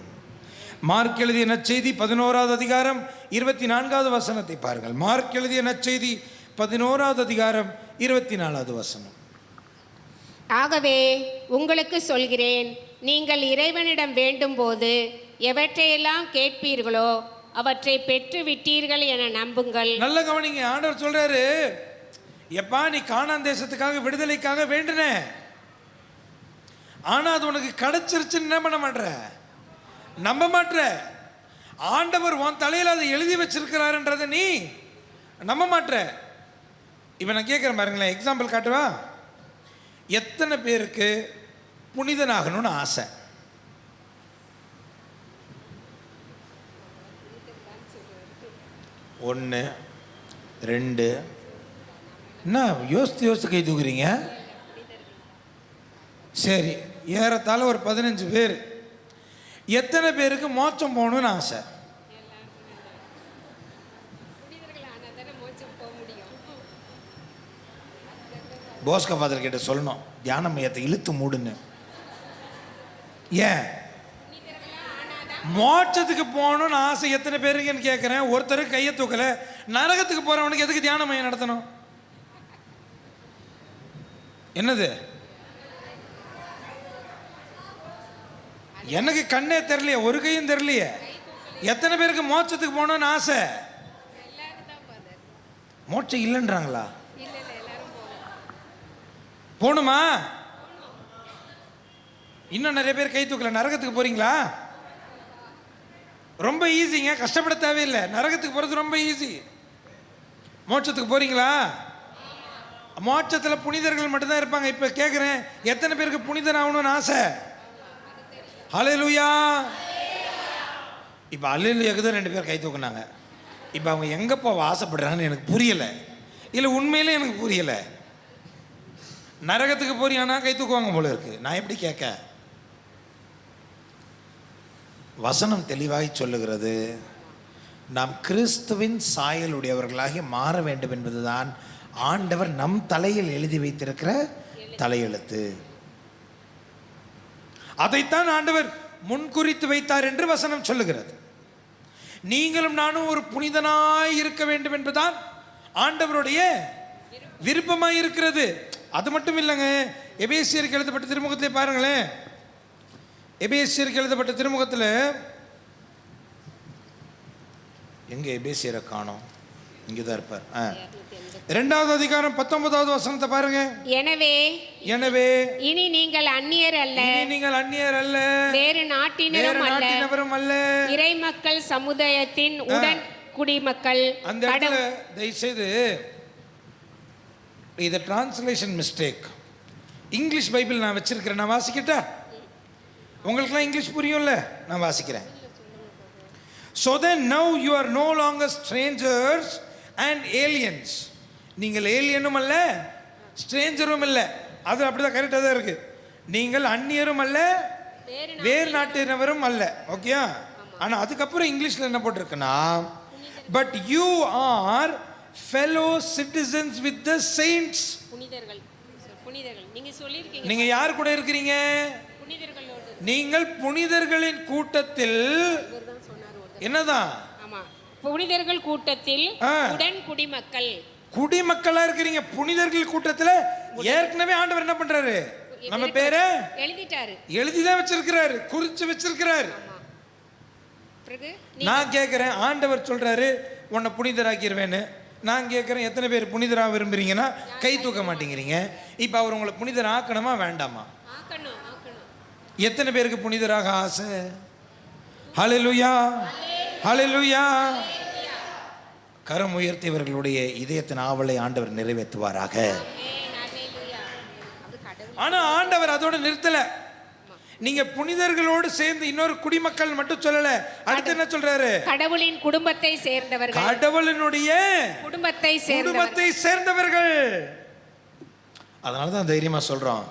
மார்க் எழுதிய நற்செய்தி 11வது அதிகாரம் 24வது வசனத்தை பாருங்கள். மார்க் எழுதிய நற்செய்தி 11வது அதிகாரம் 24வது வசனம். ஆகவே உங்களுக்கு சொல்கிறேன், நீங்கள் இறைவனிடம் வேண்டும் போது எவற்றையெல்லாம் கேட்பீர்களோ அவற்றை பெற்று விட்டீர்கள் என நம்புங்கள். நல்ல கவனிங்க, ஆண்டவர் சொல்றாரு, எப்பா நீ கானான் தேசத்துக்காக விடுதலைக்காக வேண்டுன, ஆனா அது உனக்கு கிடைச்சிருச்சுன்னு என்ன பண்ண மாட்ற, நம்ப மாட்ற. ஆண்டவர் உன் தலையில் அதை எழுதி வச்சிருக்கிறாருன்றதை நீ நம்ப மாட்ற. இப்போ நான் கேட்குறேன் பாருங்களேன், எக்ஸாம்பிள் காட்டுவா. எத்தனை பேருக்கு புனிதனாகணும்னு ஆசை? ஒன்று, ரெண்டு, என்ன யோசித்து கை தூக்குறீங்க? சரி, ஏறத்தாழ ஒரு 15 பேர். எத்தனை பேருக்கு மோட்சம் போகணும்னு ஆசை? போஸ்கா ஃபாதர் கிட்ட சொல்லணும், தியான மையத்தை இழுத்து மூடுன்னு. ஏன் மோட்சத்துக்கு போகணும்னு ஆசை எத்தனை பேருக்குன்னு கேட்குறேன். ஒருத்தருக்கு கையை தூக்கலை. நரகத்துக்கு போகிறவனுக்கு எதுக்கு தியான மையம் நடத்தணும்? என்னது? எனக்கு கண்ணே தெரியலையே, ஒரு கையும் தெரியலையே. எத்தனை பேருக்கு மோட்சத்துக்கு போகணும்னு ஆசை? மோட்சம் இல்லைன்றாங்களா? போகணுமா? இன்னும் நிறைய பேர் கை தூக்கல. நரகத்துக்கு போறீங்களா? ரொம்ப ஈஸிங்க, கஷ்டப்பட தேவையில்லை. நரகத்துக்கு போகிறது ரொம்ப ஈஸி. மோட்சத்துக்கு போறீங்களா? மோட்சத்தில் புனிதர்கள் மட்டும்தான் இருப்பாங்க. இப்போ கேட்குறேன், எத்தனை பேருக்கு புனிதன் ஆகணும்னு ஆசை? ஹல்லேலூயா. இப்போ அல்லேலூயாக்கு தான் 2 பேர் கை தூக்குனாங்க. இப்போ அவங்க எங்கே போக ஆசைப்படுறாங்கன்னு எனக்கு புரியலை. இல்லை உண்மையிலே எனக்கு புரியலை. நரகத்துக்கு போறியானா கை தூக்குவாங்க போல இருக்கு. நான் எப்படி கேட்க? வசனம் தெளிவாய் சொல்லுகிறது, நாம் கிறிஸ்துவின் சாயலுடையவர்களாகி மாற வேண்டும் என்பதுதான் ஆண்டவர் நம் தலையில் எழுதி வைத்திருக்கிற தலையெழுத்து. அதைத்தான் ஆண்டவர் முன்குறித்து வைத்தார் என்று வசனம் சொல்லுகிறது. நீங்களும் நானும் ஒரு புனிதனாய் இருக்க வேண்டும் என்பதுதான் ஆண்டவருடைய விருப்பமாய் இருக்கிறது. அது மட்டும் இல்லைங்க, எபேசியருக்கு எழுதப்பட்ட திருமுகத்திலே பாருங்களேன். எபேசியருக்கு எழுதப்பட்ட திருமுகத்தில் எங்கே எபேசியரை காணோம்? இங்கே தான் இருப்பார். 2வது அதிகாரம் 19வது வசனத்தை பாருங்க. எனவே இனி நீங்கள் அந்நியர் அல்ல, வேறு நாட்டினரும் அல்ல, இறை மக்கள் சமுதாயத்தின் உடன் குடிமக்கள். அந்த இடத்துல தயவுசெய்து இது டிரான்ஸ்லேஷன் மிஸ்டேக். இங்கிலீஷ் பைபிள் நான் வச்சிருக்கிறேன், நான் வாசிக்கிட்டா? உங்களுக்குலாம் இங்கிலீஷ் புரியும்ல? நான் வாசிக்கிறேன். So then now you are no longer strangers and aliens. நீங்கள் ஏலியனும் அல்ல, ஸ்ட்ரேஞ்சரும் இல்லை. அது அப்படிதான் கரெக்டாக தான் இருக்கு. நீங்கள் அந்நியரும் அல்ல, வேறு நாட்டினவரும் அல்ல. ஓகேயா? ஆனால் அதுக்கப்புறம் இங்கிலீஷில் என்ன போட்டிருக்குன்னா, but you are fellow citizens with the saints. புனிதர்கள். நீங்க சொல்லிருக்கீங்க. நீங்க யார் கூட இருக்கிறீங்க? புனிதர்களோடு. நீங்கள் புனிதர்களின் கூட்டத்தில். என்னதான்? ஆமா, புனிதர்கள் கூட்டத்தில் உடன் குடிமக்கள். குடிமக்களா இருக்கிறீங்க. புனிதர்கள் கூட்டத்தில் ஏற்கனவே ஆண்டவர் என்ன பண்றாரு? நம்ம பேரை எழுதிட்டாரு, எழுதிதான் வச்சிருக்கிறாரு, குறிச்சு வச்சிருக்கிறாரு. நான் கேட்கிறேன், ஆண்டவர் சொல்றாரு உன்னை புனிதராக்கிடுவேன்னு. நான் கேட்குறேன், எத்தனை பேர் புனிதராக விரும்புறீங்கன்னா கை தூக்க மாட்டேங்கிறீங்க. இப்போ அவர் உங்களை புனிதர் ஆக்கணுமா வேண்டாமா? எத்தனை பேருக்கு புனிதராக ஆசை? ஹல்லேலூயா, ஹல்லேலூயா. கரம் உயர்த்தியவர்களுடைய இதயத்தின் ஆவலை ஆண்டவர் நிறைவேற்றுவாராக. ஆனா ஆண்டவர் அதோட நிறுத்தல. நீங்க புனிதர்களோடு சேர்ந்து இன்னொரு குடிமக்கள் மட்டும் சொல்லல. அடுத்து என்ன சொல்றாரு? கடவுளின் குடும்பத்தை சேர்ந்தவர்கள். கடவுளினுடைய குடும்பத்தை சேர்ந்தவர்கள். அதனால தான் தைரியமா சொல்றோம்,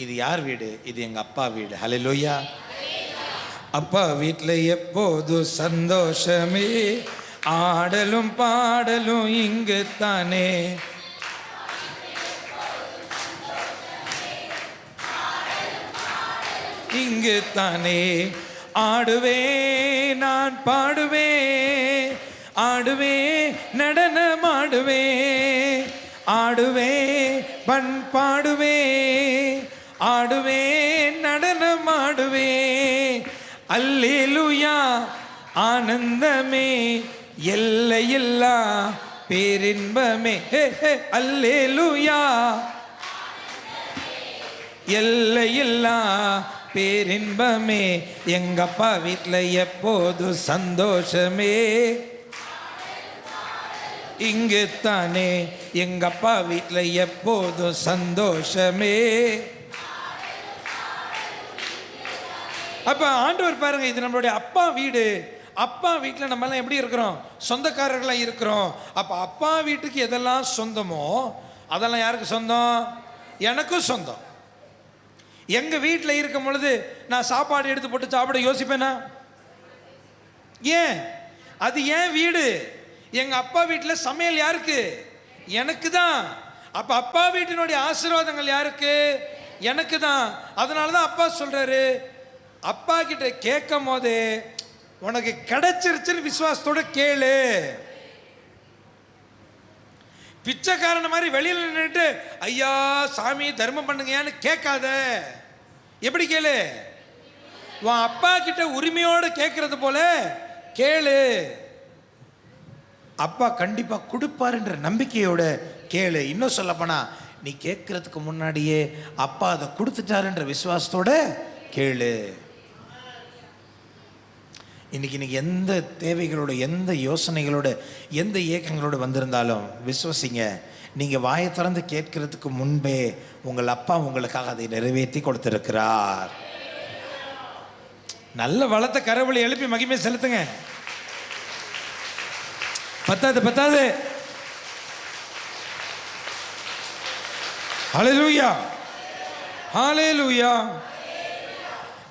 இது யார் வீடு? இது எங்க அப்பா வீடு. ஹல்லேலூயா. அப்பா வீட்டில் எப்போது சந்தோஷமே, ஆடலும் பாடலும் இங்கு தானே. இங்கு தானே ஆடுவே நான் பாடுவே, ஆடுவே நடனம் ஆடுவே, ஆடுவே பண் பாடுவே, ஆடுவே நடனம் ஆடுவே. அல்லேலூயா ஆனந்தமே, எல்லையில்லா பேரின்பமே. அல்லேலூயா எல்லையில்லா பேரின்பமே. எங்கப்பா வீட்டில் எப்போது சந்தோஷமே, இங்கு தானே எங்கப்பா வீட்டில் எப்போது சந்தோஷமே. அப்ப ஆண்டவர் பாருங்க, இது நம்மளுடைய அப்பா வீடு. அப்பா வீட்டில் நம்ம எல்லாம் எப்படி இருக்கிறோம்? சொந்தக்காரர்களாக இருக்கிறோம். அப்ப அப்பா வீட்டுக்கு எதெல்லாம் சொந்தமோ அதெல்லாம் யாருக்கு சொந்தம்? எனக்கும் சொந்தம். எங்க வீட்டில் இருக்கும் பொழுது நான் சாப்பாடு எடுத்து போட்டு சாப்பிட யோசிப்பேனா? ஏன்? அது ஏன் வீடு. எங்க அப்பா வீட்டில் சமையல் யாருக்கு? எனக்கு தான். அப்ப அப்பா வீட்டினுடைய ஆசீர்வாதங்கள் யாருக்கு? எனக்கு தான். அதனால தான் அப்பா சொல்றாரு, அப்பா கிட்ட கேட்கும் போது உனக்கு கிடைச்சிருச்சுன்னு விசுவாசத்தோட கேளு. பிச்சைக்காரன மாதிரி வெளியில் நின்றுட்டு ஐயா சாமி தர்மம் பண்ணுங்கன்னு கேட்காத. எப்படி கேளு? உன் அப்பா கிட்ட உரிமையோடு கேட்கறது போல கேளு. அப்பா கண்டிப்பா கொடுப்பாருன்ற நம்பிக்கையோட கேளு. இன்னும் சொல்ல போனா, நீ கேட்கறதுக்கு முன்னாடியே அப்பா அதை கொடுத்துட்டாருன்ற விசுவாசத்தோட கேளு. இன்னைக்கு எந்த தேவைகளோட, எந்த யோசனைகளோட, எந்த இயக்கங்களோடு வந்திருந்தாலும் விசுவசிங்க, நீங்கள் வாயை திறந்து கேட்கறதுக்கு முன்பே உங்கள் அப்பா உங்களுக்காக அதை நிறைவேற்றி கொடுத்திருக்கிறார். நல்ல வளர்த்த கரவொலி எழுப்பி மகிமை செலுத்துங்க. பத்தாது. ஹல்லேலூயா, ஹல்லேலூயா.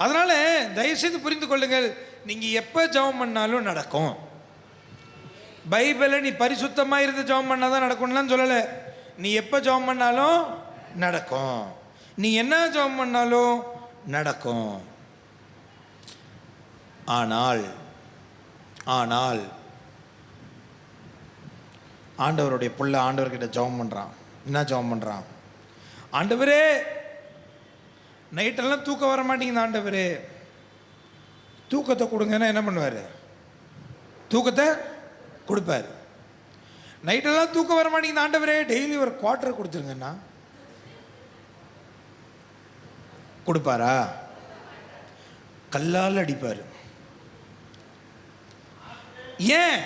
அதனால தயவுசெய்து புரிந்து கொள்ளுங்கள், நீங்க எப்ப ஜெபம் பண்ணாலும் நடக்கும். பைபிளை நீ பரிசுத்தமா இருந்து ஜெபம் பண்ணாதான் நடக்கும்லாம் சொல்லலை. நீ எப்ப ஜெபம் பண்ணாலும் நடக்கும். நீ என்ன ஜெபம் பண்ணாலும் நடக்கும். ஆனால் ஆண்டவருடைய புள்ள ஆண்டவர்கிட்ட ஜெபம் பண்ணுறான். என்ன ஜெபம் பண்ணுறான்? ஆண்டவரே, நைட்டெல்லாம் தூக்கம் வர மாட்டேங்குது, ஆண்டவரே தூக்கத்தை கொடுங்கன்னா என்ன பண்ணுவார்? தூக்கத்தை கொடுப்பார். நைட்டெல்லாம் தூக்கம் வர மாட்டேங்குது, ஆண்டவரே டெய்லி ஒரு குவார்ட்டர் கொடுத்துருங்கண்ணா, கொடுப்பாரா? கல்லால் அடிப்பார். ஏன்?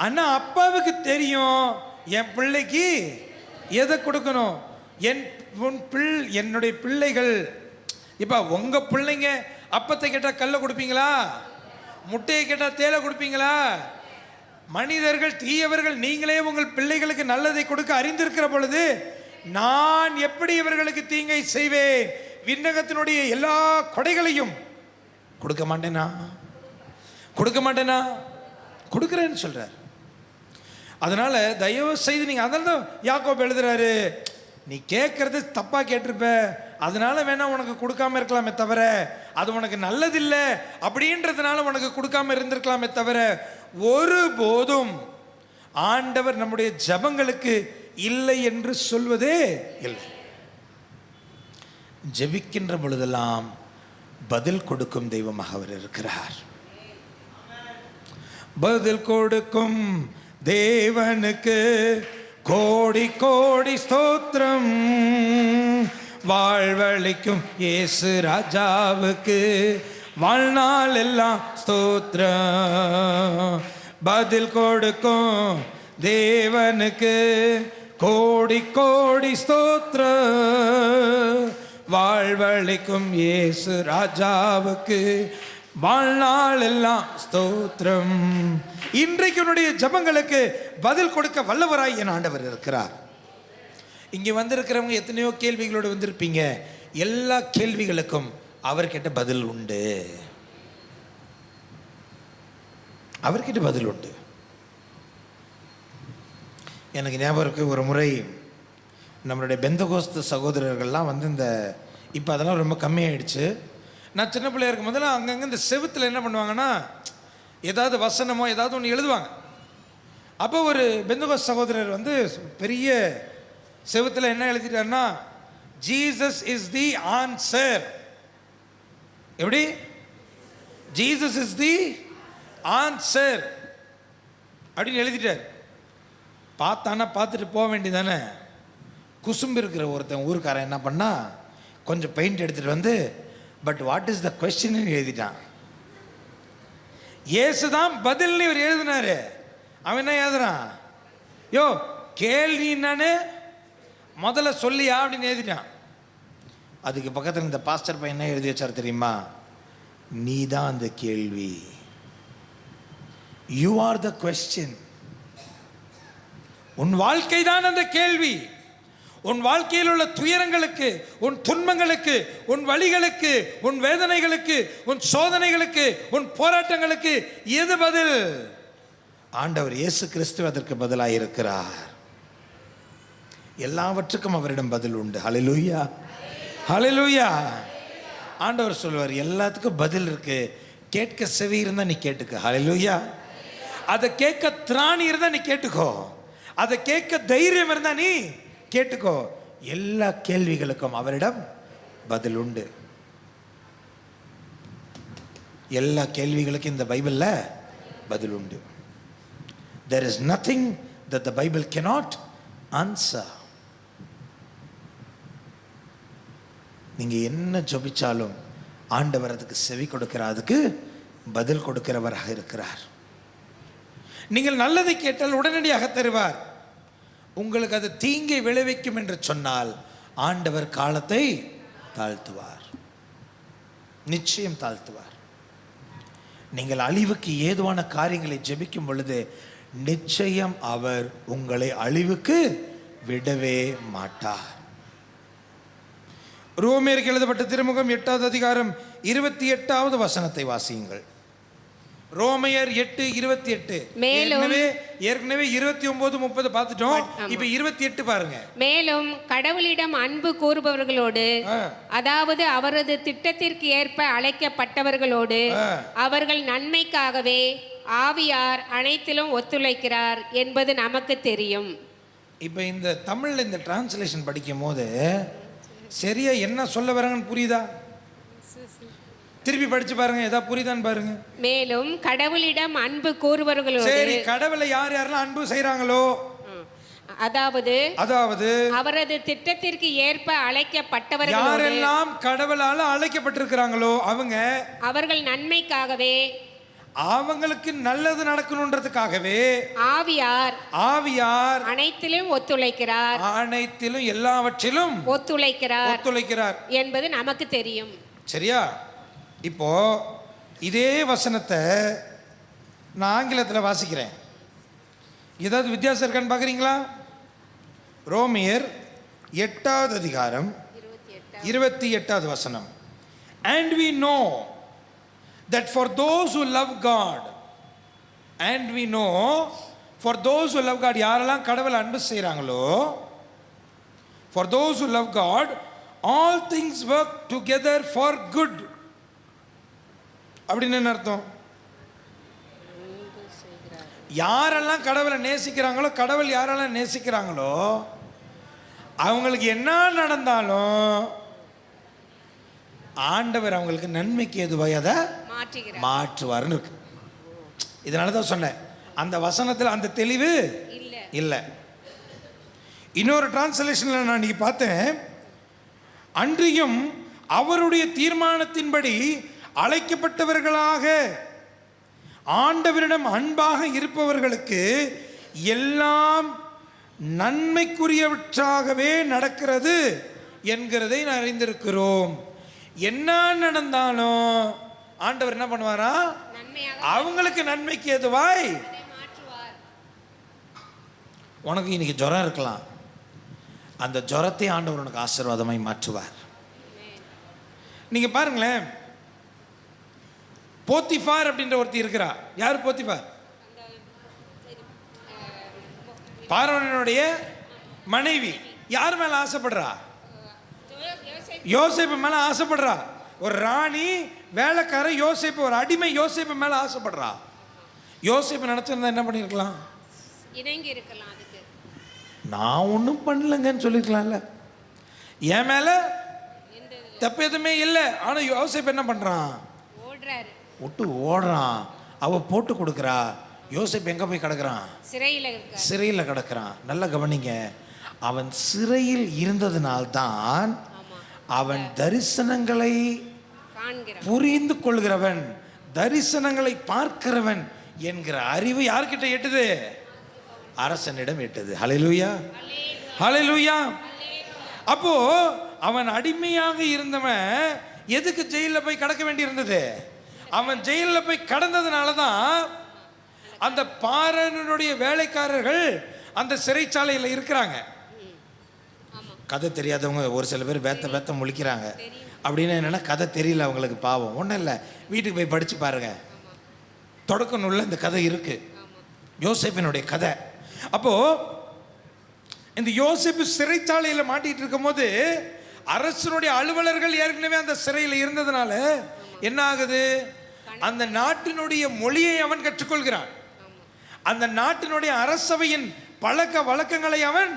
ஆனா அப்பாவுக்கு தெரியும் என் பிள்ளைக்கு எதை கொடுக்கணும். என்னுடைய பிள்ளைகள், இப்ப உங்க பிள்ளைங்க அப்பத்தை கேட்டா கல்லை கொடுப்பீங்களா? முட்டையை கேட்டா தேலை கொடுப்பீங்களா? மனிதர்கள் தீயவர்கள். நீங்களே உங்கள் பிள்ளைகளுக்கு நல்லதை கொடுக்க அறிந்திருக்கிற பொழுது நான் எப்படி இவர்களுக்கு தீங்கை செய்வேன்? விண்ணகத்தினுடைய எல்லா கொடைகளையும் கொடுக்க மாட்டேனா? கொடுக்கிறேன்னு சொல்றார். அதனால தயவு செய்து நீங்க, அதனால தான் யாக்கோபு எழுதுறாரு, நீ கேட்கறது தப்பா கேட்டிருப்ப, அதனால வேணா உனக்கு கொடுக்காம இருக்கலாமே தவிர, அது உனக்கு நல்லதில்லை அப்படின்றதுனால உனக்கு கொடுக்காம இருந்திருக்கலாமே தவிர, ஒருபோதும் ஆண்டவர் நம்முடைய ஜெபங்களுக்கு இல்லை என்று சொல்வதே இல்லை. ஜெபிக்கின்ற பொழுதெல்லாம் பதில் கொடுக்கும் தெய்வமாக அவர் இருக்கிறார். பதில் கொடுக்கும் தேவனுக்கு கோடி கோடி ஸ்தோத்திரம். வாழ்வளிக்கும் இயேசு ராஜாவுக்கு வாழ்நாள் எல்லாம் ஸ்தோத்திரம். பதில் கொடுக்கும் தேவனுக்கு கோடி கோடி ஸ்தோத்திரம். வாழ்வளிக்கும் இயேசு ராஜாவுக்கு வாழ்நாள் எல்லாம் ஸ்தோத்திரம். இன்றைக்கு உன்னுடைய ஜெபங்களுக்கு பதில் கொடுக்க வல்லவராய் என் ஆண்டவர் இருக்கிறார். இங்க வந்திருக்கிறவங்க எத்தனையோ கேள்விகளோடு வந்திருப்பீங்க. எல்லா கேள்விகளுக்கும் அவர்கிட்ட பதில் உண்டு. அவர்கிட்ட பதில் உண்டு. எனக்கு ஞாபகம் இருக்கு, ஒரு முறை நம்மளுடைய பெந்தகோஸ்து சகோதரர்கள்லாம் வந்து இந்த இப்போ அதெல்லாம் ரொம்ப கம்மியாயிடுச்சு. நான் சின்ன பிள்ளையா இருக்கும் போதெல்லாம் அங்கங்கே இந்த செவுத்தில் என்ன பண்ணுவாங்கன்னா, ஏதாவது வசனமோ ஏதாவது ஒன்று எழுதுவாங்க. அப்போ ஒரு பெந்தகோஸ்து சகோதரர் வந்து பெரிய செவுத்தில் என்ன எழுதிட்டாருன்னா, ஜீசஸ் இஸ் தி ஆன்சர். எப்படி? ஜீசஸ் இஸ் தி ஆன்சர் அப்படின்னு எழுதிட்டார். பார்த்தானா பார்த்துட்டு போக வேண்டியதானே. குசும்பு இருக்கிற ஒருத்தன் ஊருக்காரன் என்ன பண்ணா, கொஞ்சம் பெயிண்ட் எடுத்துகிட்டு வந்து but what is the question எழுதிட்டான். ஏசுதான் பதில்னு இவர் எழுதினாரு. அவன் என்ன எழுதுறான், யோ கேள்வி என்னன்னு முதல்ல சொல்லியா அப்படின்னு எழுதிட்டான். அதுக்கு பக்கத்தில் இந்த பாஸ்டர் பையன் என்ன எழுதி வச்சார் தெரியுமா, நீ தான் அந்த கேள்வி. You are the question. உன் வாழ்க்கை தான் அந்த கேள்வி. உன் வாழ்க்கையில் உள்ள துயரங்களுக்கு, உன் துன்பங்களுக்கு, உன் வலிகளுக்கு, உன் வேதனைகளுக்கு, உன் சோதனைகளுக்கு, உன் போராட்டங்களுக்கு எது பதில்? ஆண்டவர் இயேசு கிறிஸ்து அதற்கு பதிலாக இருக்கிறார். எல்லாவற்றுக்கும் அவரிடம் பதில் உண்டு. ஹல்லேலூயா, ஹல்லேலூயா. ஆண்டவர் சொல்வார், எல்லாத்துக்கும் பதில் இருக்கு. கேட்க செவி இருந்தா நீ கேட்டுக்க. ஹல்லேலூயா. அதை கேட்க திராணி இருந்தா நீ கேட்டுக்கோ. அதை கேட்க தைரியம் இருந்தா நீ கேட்டுக்கோ. எல்லா கேள்விகளுக்கும் அவரிடம் பதில் உண்டு. எல்லா கேள்விகளுக்கும் இந்த பைபிள்ல பதில் உண்டு. There is nothing that the Bible cannot answer. நீங்க என்ன ஜெபிச்சாலும் ஆண்டவர் அதுக்கு செவி கொடுக்கிறார், அதுக்கு பதில் கொடுக்கிறவராக இருக்கிறார். நீங்கள் நல்லதை கேட்டால் உடனடியாக தருவார். உங்களுக்கு அது தீங்கை விளைவிக்கும் என்று சொன்னால் ஆண்டவர் காலத்தை தாழ்த்துவார். நிச்சயம் தாழ்த்துவார். நீங்கள் அழிவுக்கு ஏதுவான காரியங்களை ஜெபிக்கும் பொழுது நிச்சயம் அவர் உங்களை அழிவுக்கு விடவே மாட்டார். ரோமேயருக்கு எழுதப்பட்ட திருமுகம் 8வது அதிகாரம் 28வது வசனத்தை வாசியுங்கள். ரோமையர் 8:28. ஏற்கனவே 29, 30 பார்த்துட்டோம். இப்ப 28 பாருங்க. மேலும் கடவுளிடம் அன்பு கூறுபவர்களோடு, அதாவது அவரது திட்டத்திற்கு ஏற்ப அழைக்கப்பட்டவர்களோடு, அவர்கள் நன்மைக்காகவே ஆவியார் அனைத்திலும் ஒத்துழைக்கிறார் என்பது நமக்கு தெரியும். இப்ப இந்த தமிழ்ல இந்த டிரான்ஸ்லேஷன் படிக்கும் போது சரியா என்ன சொல்ல வராங்கன்னு புரியுதா? திருப்பி படிச்சு பாருங்க, ஏதாவது புரியுதான்னு பாருங்க. மேலும் கடவுளிடம் அன்பு கூறுபவர்களோடு, சரி, கடவுளை யார் யாரெல்லாம் அன்பு செய்றாங்களோ, அதாவது அவரது திட்டத்திற்கு ஏற்ப அழைக்கப்பட்டவர்களோடு, யாரெல்லாம் கடவுளால அழைக்கப்பட்டிருக்கிறாங்களோ அவர்கள் நன்மைக்காகவே, அவங்களுக்கு நல்லது நடக்கணும்ன்றதுக்காகவே ஆவியார் அனைத்திலும் ஒத்துழைக்கிறார், அனைத்திலும் எல்லாவற்றிலும் ஒத்துழைக்கிறார் என்பது நமக்கு தெரியும். சரியா? இப்போ இதே வசனத்தை நான் ஆங்கிலத்தில் வாசிக்கிறேன். ஏதாவது வித்தியாசம் இருக்கான்னு பார்க்குறீங்களா? ரோமியர் 8வது அதிகாரம் 28வது வசனம். And we know that for those who love God, யாரெல்லாம் கடவுளை அன்பு செய்கிறாங்களோ, for those who love God, all things work together for good. அப்படின்னு என்ன அர்த்தம்? யாரெல்லாம் கடவுளை நேசிக்கிறாங்களோ, கடவுள் யாரெல்லாம் நேசிக்கிறாங்களோ அவங்களுக்கு என்ன நடந்தாலும் ஆண்டவர் அவங்களுக்கு நன்மைக்கு எதுவாய் அதை மாற்றுவார்னு இருக்கு. இதனால தான் சொன்னேன், அந்த வசனத்தில் அந்த தெளிவு இல்லை. இன்னொரு டிரான்ஸ்லேஷனில் நான் இன்னைக்கு பார்த்தேன், அன்றியும் அவருடைய தீர்மானத்தின்படி அழைக்கப்பட்டவர்களாக ஆண்டவரிடம் அன்பாக இருப்பவர்களுக்கு எல்லாம் நன்மைக்குரியவற்றாகவே நடக்கிறது என்கிறதை நான் அறிந்திருக்கிறோம். என்ன நடந்தாலும் ஆண்டவர் என்ன பண்ணுவாரா? அவங்களுக்கு நன்மைக்கு எதுவாய். உனக்கு இன்னைக்கு ஜுரம் இருக்கலாம், அந்த ஜுரத்தை ஆண்டவர் உனக்கு ஆசீர்வாதமாய் மாற்றுவார். நீங்க பாருங்களேன், போத்திஃபார் அப்படின்ற ஒருத்தி இருக்கிறா. யார் போத்திஃபார்? பார்வோனுடைய மனைவி. யார் மேல ஆசைப்படுறா? யோசேப்பு மேல ஆசைப்படுறா. ஒரு ராணி வேலைக்கார யோசேப்பு, ஒரு அடிமை யோசேப்பு மேல ஆசைப்படுறா. யோசேப்பு நினைச்சிருந்தா என்ன பண்ணிருக்கலாம்? நான் ஒன்றும் பண்ணலங்கன்னு சொல்லிருக்கலாம்ல. என் மேல தப்பு எதுவுமே இல்லை. ஆனா யோசேப்பு என்ன பண்றான்? விட்டு ஓடுறான். அவ போட்டு கொடுக்குறா. யோசேப்பு எங்க போய் கிடக்குறான்? சிறையில் கிடக்குறான். நல்லா கவனிங்க, அவன் சிறையில் இருந்ததினால்தான் அவன் தரிசனங்களை புரிந்து கொள்கிறவன், தரிசனங்களை பார்க்கிறவன் என்கிற அறிவு யார்கிட்ட எட்டுது? அரசனிடம் எட்டுது. ஹல்லேலூயா, ஹல்லேலூயா. அப்போ அவன் அடிமையாக இருந்தவன் எதுக்கு ஜெயிலில் போய் கடக்க வேண்டி இருந்தது? அவன் ஜெயிலில் போய் கடந்ததுனால தான் அந்த பார்வோனுடைய வேலைக்காரர்கள் அந்த சிறைச்சாலையில் இருக்கிறாங்க. கதை தெரியாதவங்க ஒரு சில பேர் வேத்த முழிக்கிறாங்க. அப்படின்னு என்னன்னா, கதை தெரியல அவங்களுக்கு, பாவம். ஒன்றும் இல்லை, வீட்டுக்கு போய் படித்து பாருங்க, தொடக்க நூலில் இந்த கதை இருக்கு, யோசேப்பினுடைய கதை. அப்போ இந்த யோசேப்பு சிறைச்சாலையில் மாட்டிட்டு இருக்கும் போது அரசனுடைய அலுவலர்கள் ஏற்கனவே அந்த சிறையில் இருந்ததுனால என்ன ஆகுது? அந்த நாட்டினுடைய மொழியை அவன் கற்றுக்கொள்கிறான். அந்த நாட்டினுடைய அரசவையின் பழக்க வழக்கங்களை அவன்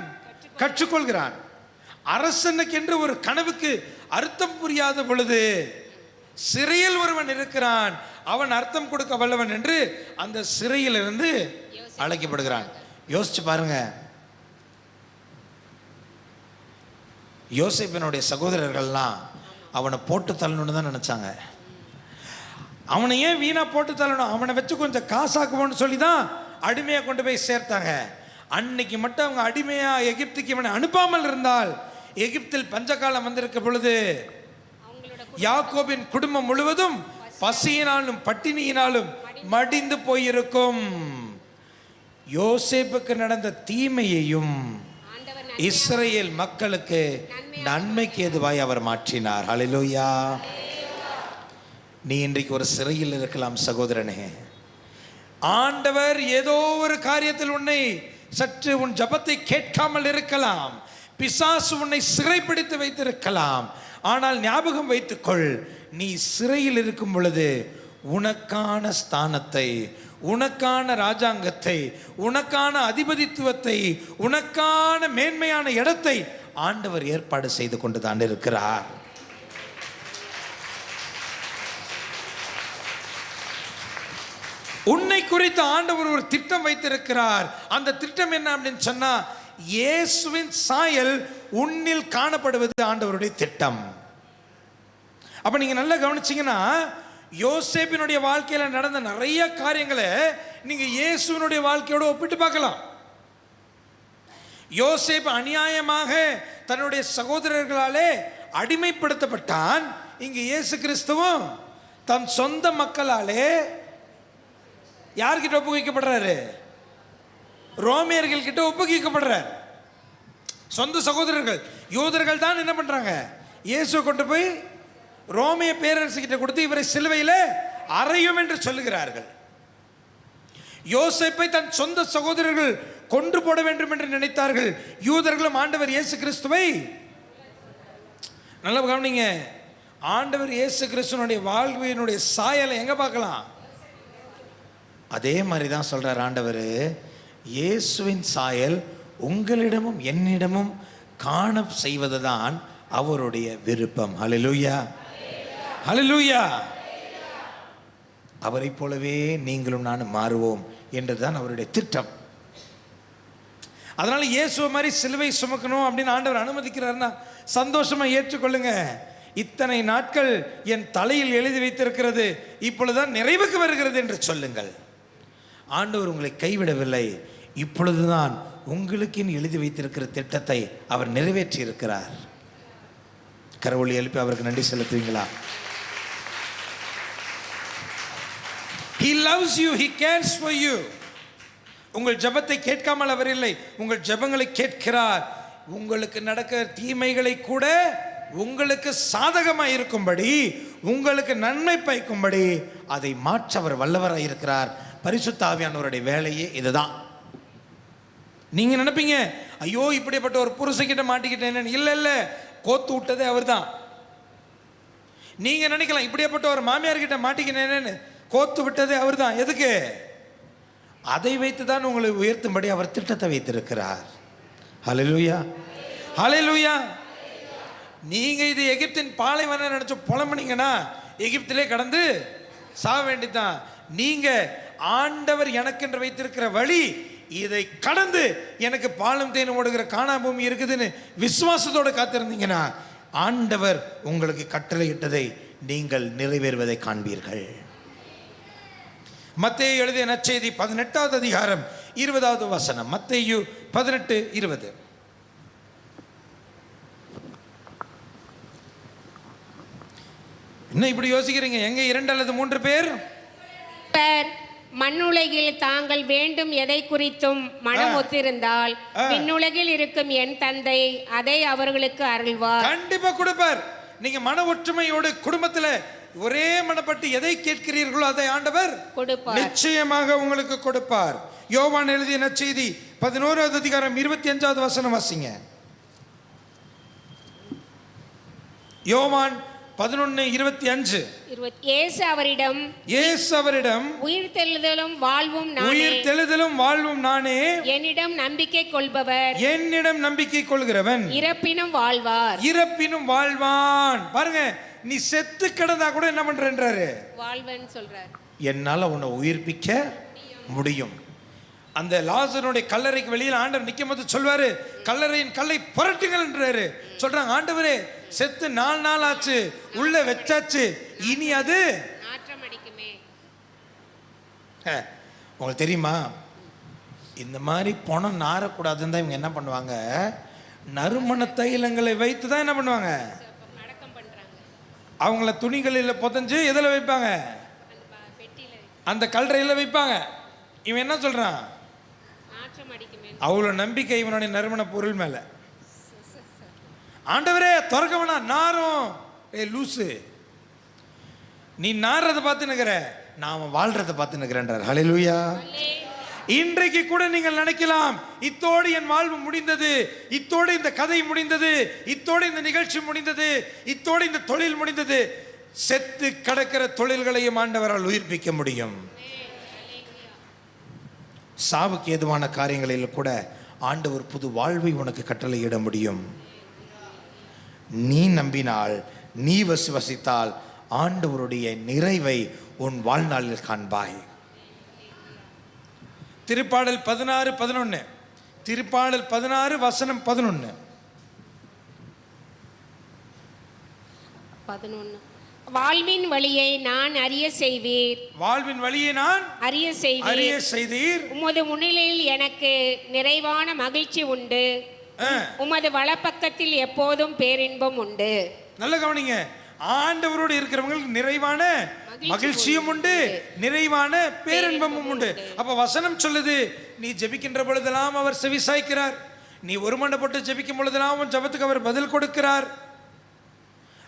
கற்றுக்கொள்கிறான். அரசனுக்கென்று ஒரு கனவுக்கு அர்த்தம் புரியாத பொழுது சிறையில் ஒருவன் இருக்கிறான், அவன் அர்த்தம் கொடுக்க வல்லவன் என்று அந்த சிறையிலிருந்து அழைக்கப்படுகிறான். யோசிச்சு பாருங்க, யோசேப்பினுடைய சகோதரர்கள்லாம் அவனை போட்டு தள்ளணும்னு தான் நினைச்சாங்க. அவனை ஏன் வீணா போட்டு தள்ளணும், அவனை வச்சு கொஞ்சம் காசாக்குவோன்னு சொல்லி தான் அடிமையா கொண்டு போய் சேர்த்தாங்க. அன்னைக்கு மட்டும் அவங்க அடிமையா எகிப்துக்கு இவனை அனுப்பாமல் இருந்தால், எகிப்தில் பஞ்சகாலம் வந்திருக்க பொழுது யாக்கோபின் குடும்பம் முழுவதும் பசியினாலும் பட்டினியினாலும் மடிந்து போயிருக்கும். யோசேப்புக்கு நடந்த தீமையையும் இஸ்ரவேல் மக்களுக்கு நன்மைக்கு எதுவாய் அவர் மாற்றினார். ஹல்லேலூயா. நீ இன்றைக்கு ஒரு சிறையில் இருக்கலாம் சகோதரனே. ஆண்டவர் ஏதோ ஒரு காரியத்தில் உன்னை சற்று உன் ஜபத்தை கேட்காமல் இருக்கலாம். பிசாசு உன்னை சிறைப்பிடித்து வைத்திருக்கலாம். ஆனால் ஞாபகம் வைத்துக்கொள், நீ சிறையில் இருக்கும் பொழுது உனக்கான ஸ்தானத்தை, உனக்கான ராஜாங்கத்தை, உனக்கான அதிபதித்துவத்தை, உனக்கான மேன்மையான இடத்தை ஆண்டவர் ஏற்பாடு செய்து கொண்டு தான் இருக்கிறார். உன்னை குறித்து ஆண்டவர் ஒரு திட்டம் வைத்திருக்கிறார். அந்த திட்டம் என்ன அப்படின்னு சொன்னா, இயேசுவின் சாயல் உன்னில் காணப்படுவது ஆண்டவருடைய திட்டம். அப்ப நீங்க நல்லா கவனிச்சீங்கன்னா, யோசேப்பினுடைய வாழ்க்கையில நடந்த நிறைய காரியங்களை நீங்க இயேசுவினுடைய வாழ்க்கையோடு ஒப்பிட்டு பார்க்கலாம். யோசேப்பு அநியாயமாக தன்னுடைய சகோதரர்களாலே அடிமைப்படுத்தப்பட்டான். இங்கு இயேசு கிறிஸ்துவும் தன் சொந்த மக்களாலே யார்கிட்ட ஒப்புவிக்கப்படுறாரு? ரோமியர்கள் கிட்ட ஒப்புவிக்கப்படுறார். சொந்த சகோதரர்கள் யூதர்கள் தான் என்ன பண்றாங்க? இயேசுவை கொண்டு போய் ரோமிய பேரரசு கிட்ட கொடுத்து இவரை சிலுவையில் அறையும் என்று சொல்லுகிறார்கள். யோசேப்பை தன் சொந்த சகோதரர்கள் கொன்று போட வேண்டும் என்று நினைத்தார்கள். யூதர்களும் ஆண்டவர் இயேசு கிறிஸ்துவை, நல்லா கவனிங்க, ஆண்டவர் இயேசு கிறிஸ்துவனுடைய வாழ்வினுடைய சாயலை எங்க பார்க்கலாம்? அதே மாதிரி தான் சொல்றார் ஆண்டவர், இயேசுவின் சாயல் உங்களிடமும் என்னிடமும் காண செய்வதுதான் அவருடைய விருப்பம். ஹல்லேலூயா, ஹல்லேலூயா. அவரை போலவே நீங்களும் நானும் மாறுவோம் என்றுதான் அவருடைய திட்டம். அதனால இயேசுவை மாதிரி சிலுவை சுமக்கணும் அப்படின்னு ஆண்டவர் அனுமதிக்கிறார்னா சந்தோஷமா ஏற்றுக்கொள்ளுங்க. இத்தனை நாட்கள் என் தலையில் எழுதி வைத்திருக்கிறது, இப்பொழுதுதான் நிறைவுக்கு வருகிறது என்று சொல்லுங்கள். ஆண்டவர் உங்களை கைவிடவில்லை. இப்பொழுதுதான் உங்களுக்கு எழுதி வைத்திருக்கிற திட்டத்தை அவர் நிறைவேற்றி இருக்கிறார். கரவொலி எழுப்பி அவருக்கு நன்றி செலுத்துவீங்களா? He loves you, he cares for you. உங்கள் ஜெபத்தை கேட்காமல் அவர் இல்லை, உங்கள் ஜெபங்களை கேட்கிறார். உங்களுக்கு நடக்கிற தீமைகளை கூட உங்களுக்கு சாதகமாக இருக்கும்படி, உங்களுக்கு நன்மை பயக்கும்படி அதை மாற்ற அவர் வல்லவராக இருக்கிறார். பரிசுத்த ஆவியானவருடைய வேலையே இதுதான். நீங்க நினைப்பீங்க, ஐயோ இப்படிப்பட்ட ஒரு புருஷன்கிட்ட மாட்டிக்கிட்டேன். இல்ல இல்ல, கோத்து விட்டதே அவர் தான். நீங்க நினைக்கலாம், இப்படிப்பட்ட ஒரு மாமியார் கிட்ட மாட்டிக்கிட்டேன்னு, கோத்து விட்டதே அவர் தான். எதுக்கு? அதை வைத்து தான் உங்களை உயர்த்தும்படி அவர் திட்டத்தை வைத்திருக்கிறார். ஹல்லேலூயா, ஹல்லேலூயா. நீங்க இது எகிப்தின் பாலைவனம் நினைச்சு புலம்புனீங்கன்னா எகிப்திலே கடந்து சாக வேண்டிதான். நீங்க ஆண்டவர் எனக்கென்று வைத்திருக்கிற வழி, இதை கடந்து எனக்கு பாலும் தேனும் ஓடுகிற காணா பூமி இருக்குதுன்னு விசுவாசத்தோடு காத்திருந்தீங்கன்னா ஆண்டவர் உங்களுக்கு கட்டளையிட்டதை நீங்கள் நிறைவேறுவதை காண்பீர்கள். மத்தேயு எழுதிய நற்செய்தி 18வது அதிகாரம் 20வது வசனம். மத்தேயு 18:20. என்ன இப்படி யோசிக்கிறீங்க? எங்க 2 அல்லது 3 பேர் மண்ணுலகில் தாங்கள் வேண்டும் எதை குறித்தும் மனம் ஒத்திருந்தால் விண்ணுலகில் இருக்கும் என் தந்தை அதை அவர்களுக்கு அருள்வார். கண்டிப்பா கொடுப்பார். நீங்க மன ஒற்றுமையோடு குடும்பத்துல ஒரே மனப்பட்டு எதை கேட்கிறீர்களோ அதை ஆண்டவர் கொடுப்பார், நிச்சயமாக உங்களுக்கு கொடுப்பார். யோவான் எழுதிய நற்செய்தி 11வது அதிகாரம் 25வது வசனம் வாசிங்க. யோவான் 11:25. இயேசு அவரிடம் உயிர் தெழுதலும் வாழ்வும் நானே, என்னிடம் நம்பிக்கை கொள்பவர், என்னிடம் நம்பிக்கை கொள்கிறவன் இறப்பினும் வாழ்வான். பாருங்க, நீ செத்து கிடந்தா கூட என்ன பண்றேன்றாரு? வாழ்வன் சொல்றார். என்னால உன்னை உயிர்ப்பிக்க முடியும். அந்த லாசருடைய கல்லறைக்கு வெளியில் ஆண்டவர் நிற்கும் போது சொல்வாரு, கல்லறையின் கல்லை புரட்டுங்கள் என்றாரு. சொல்றாங்க, ஆண்டவரே செத்து 4 நாள் ஆச்சு, உள்ள வச்சாச்சு, இனி அது நாற்றம் அடிக்குமே. உங்களுக்கு தெரியுமா, இந்த மாதிரி பணம் நாரக்கூடாதுன்னு தான் இவங்க என்ன பண்ணுவாங்க, நறுமண தைலங்களை வைத்து தான் என்ன பண்ணுவாங்க, அவங்கள துணிகளில் புதஞ்சு எதில் வைப்பாங்க? அந்த கல்லறையில் வைப்பாங்க. இவன் என்ன சொல்கிறான்? அவ்வளோ நம்பிக்கை இவனுடைய நறுமண பொருள் மேலே. ஆண்டவரே திறக்க வேணாம், நாரும். லூசு, நீ நாடுறதை பார்த்து நிற்கிற, நான் வாழ்றதை பார்த்து நிற்கிறேன்றார். ஹல்லேலூயா. இன்றைக்கு கூட நீங்கள் நினைக்கலாம், இத்தோடு என் வாழ்வு முடிந்தது, இத்தோடு இந்த கதை முடிந்தது, இத்தோடு இந்த நிகழ்ச்சி முடிந்தது, இத்தோடு இந்த தொழில் முடிந்தது. செத்து கிடக்கிற தொழில்களையும் ஆண்டவரால் உயிர்ப்பிக்க முடியும். சாவுக்கு ஏதுவான காரியங்களில் கூட ஆண்டவர் புது வாழ்வை உனக்கு கட்டளையிட முடியும். நீ நம்பினால், நீ விசுவாசித்தால் ஆண்டவருடைய நிறைவை உன் வாழ்நாளில் காண்பாய். திருப்பாடல் 16:11. திருப்பாடல் 16 வசனம் 11. வாழ்வின் வழியை நான் அறிய செய்வீர். வாழ்வின் வழியை நான் அறிய செய்தீர். உமது முன்னிலையில் எனக்கு நிறைவான மகிழ்ச்சி உண்டு. உமது வலப்பக்கத்தில் எப்போதும் பேரின்பம் உண்டு. நல்ல கவனிங்க, ஆண்டவரோடு இருக்கிறவங்களுக்கு நிறைவான மகிழ்ச்சியும் உண்டு, நிறைவான பேரின்பமும் உண்டு. அப்ப வசனம் சொல்லுது, நீ ஜெபிக்கின்ற பொழுதெல்லாம் அவர் செவிசாய்க்கிறார். நீ ஒருமனப்பட்டு ஜெபிக்கும் பொழுதெல்லாம் உன் ஜெபத்துக்கு அவர் பதில் கொடுக்கிறார்.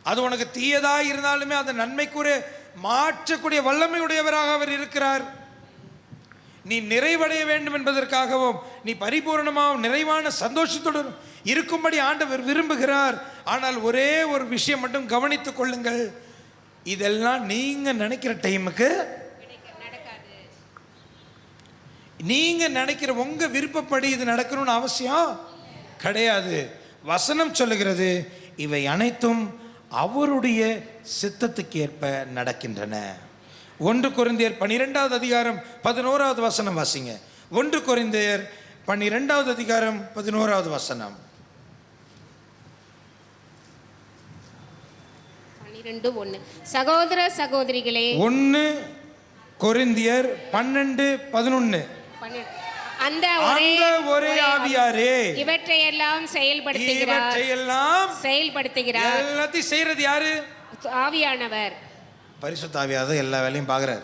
அது உனக்கு தீயதா இருந்தாலுமே அந்த நன்மைக்குரிய மாற்றக்கூடிய வல்லமையுடையவராக அவர் இருக்கிறார். நீ நிறைவடைய வேண்டும் என்பதற்காகவும், நீ பரிபூர்ணமாகவும் நிறைவான சந்தோஷத்துடன் இருக்கும்படி ஆண்டவர் விரும்புகிறார். ஆனால் ஒரே ஒரு விஷயம் மட்டும் கவனித்துக் கொள்ளுங்கள், இதெல்லாம் நீங்க நினைக்கிற டைமுக்கு நீங்க நினைக்கிற உங்க விருப்பப்படி இது நடக்கணும்னு அவசியம் கிடையாது. வசனம் சொல்லுகிறது, இவை அனைத்தும் அவருடைய சித்தத்துக்கு ஏற்ப நடக்கின்றன. 1 கொரிந்தியர் 12வது அதிகாரம் 11வது வசனம் வாசிங்க. 1 கொரிந்தியர் 12வது அதிகாரம் 11வது வசனம். 12:1. சகோதர சகோதரிகளே, 1 கொரிந்தியர் 12:11. அந்த ஒரே ஆவியாரே இவற்றையெல்லாம் செயல்படுத்துகிறார். எல்லாத்தையும் செய்யறது யாரு? ஆவியானவர். பரிசுத்த ஆவியானவர் எல்லா வேலையும் பார்க்கிறார்.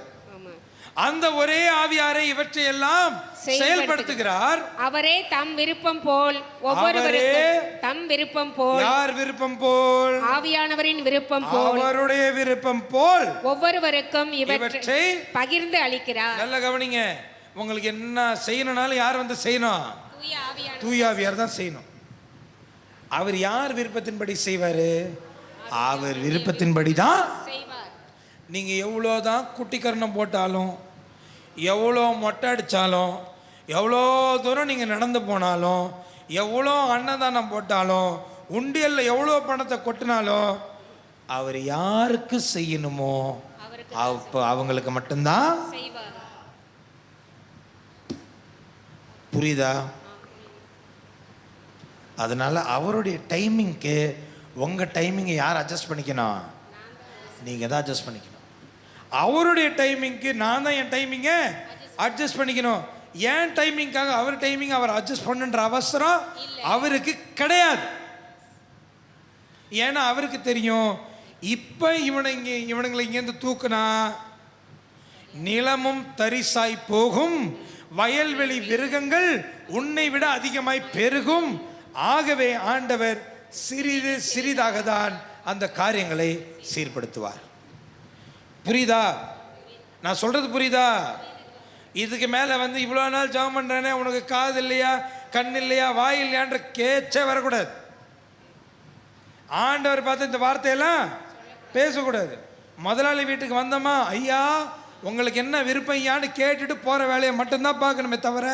அந்த ஒரே ஆவியாரை இவற்றை எல்லாம் செயல்படுத்துகிறார். அவரே தம் விருப்பம் போல் ஒவ்வொருவருக்கும் தம் விருப்பம் போல். யார் விருப்பம் போல்? ஆவியானவரின் விருப்பம் போல், அவருடைய விருப்பம் போல் ஒவ்வொருவருக்கும் இவற்றை பகிர்ந்து அளிக்கிறார். நல்ல கவனிங்க, உங்களுக்கு என்ன செய்யணும்னாலும் யார் வந்து செய்யணும்? தூய ஆவியார் தான் செய்யணும். அவர் யார் விருப்பத்தின்படி செய்வாரு? அவர் விருப்பத்தின்படி தான் செய்வார். நீங்க எவ்வளோதான் குட்டிக்கரணம் போட்டாலும், எவ்வளோ மொட்டை அடித்தாலும், எவ்வளோ தூரம் நீங்கள் நடந்து போனாலும், எவ்வளோ அன்னதானம் போட்டாலும், உண்டியலில் எவ்வளோ பணத்தை கொட்டினாலும், அவர் யாருக்கு செய்யணுமோ அப்போ அவங்களுக்கு மட்டும்தான். புரியுதா? அதனால அவருடைய டைமிங்க்கு உங்கள் டைமிங்கை யார் அட்ஜஸ்ட் பண்ணிக்கணும்? நீங்கள் தான் அட்ஜஸ்ட் பண்ணிக்கணும். அவருடைய டைமிங்க்கு நான் தான் என் டைமிங்கை அட்ஜஸ்ட் பண்ணிக்கணும். ஏன் டைமிங்காக அவர் டைமிங் அவர் அட்ஜஸ்ட் பண்ணுன்ற அவசரம் அவருக்கு கிடையாது. ஏன்னா அவருக்கு தெரியும், இப்போ இவனுங்களை இங்கேருந்து தூக்குனா நிலமும் தரிசாய் போகும், வயல்வெளி விருகங்கள் உன்னை விட அதிகமாய் பெருகும். ஆகவே ஆண்டவர் சிறிது சிறிதாக தான் அந்த காரியங்களை சீர்படுத்துவார். புரியுதா? நான் சொல்றது புரியுதா? இதுக்கு மேலே வந்து இவ்வளோ நாள் ஜெபம் பண்ணுறேனே, உனக்கு காது இல்லையா, கண் இல்லையா, வாய் இல்லையான்ற கேச்சே வரக்கூடாது. ஆண்டவர் பார்த்து இந்த வார்த்தையெல்லாம் பேசக்கூடாது. முதலாளி வீட்டுக்கு வந்தோமா, ஐயா உங்களுக்கு என்ன விருப்பம் ஐயான்னு கேட்டுட்டு போகிற வேலையை மட்டும்தான் பார்க்கணுமே தவிர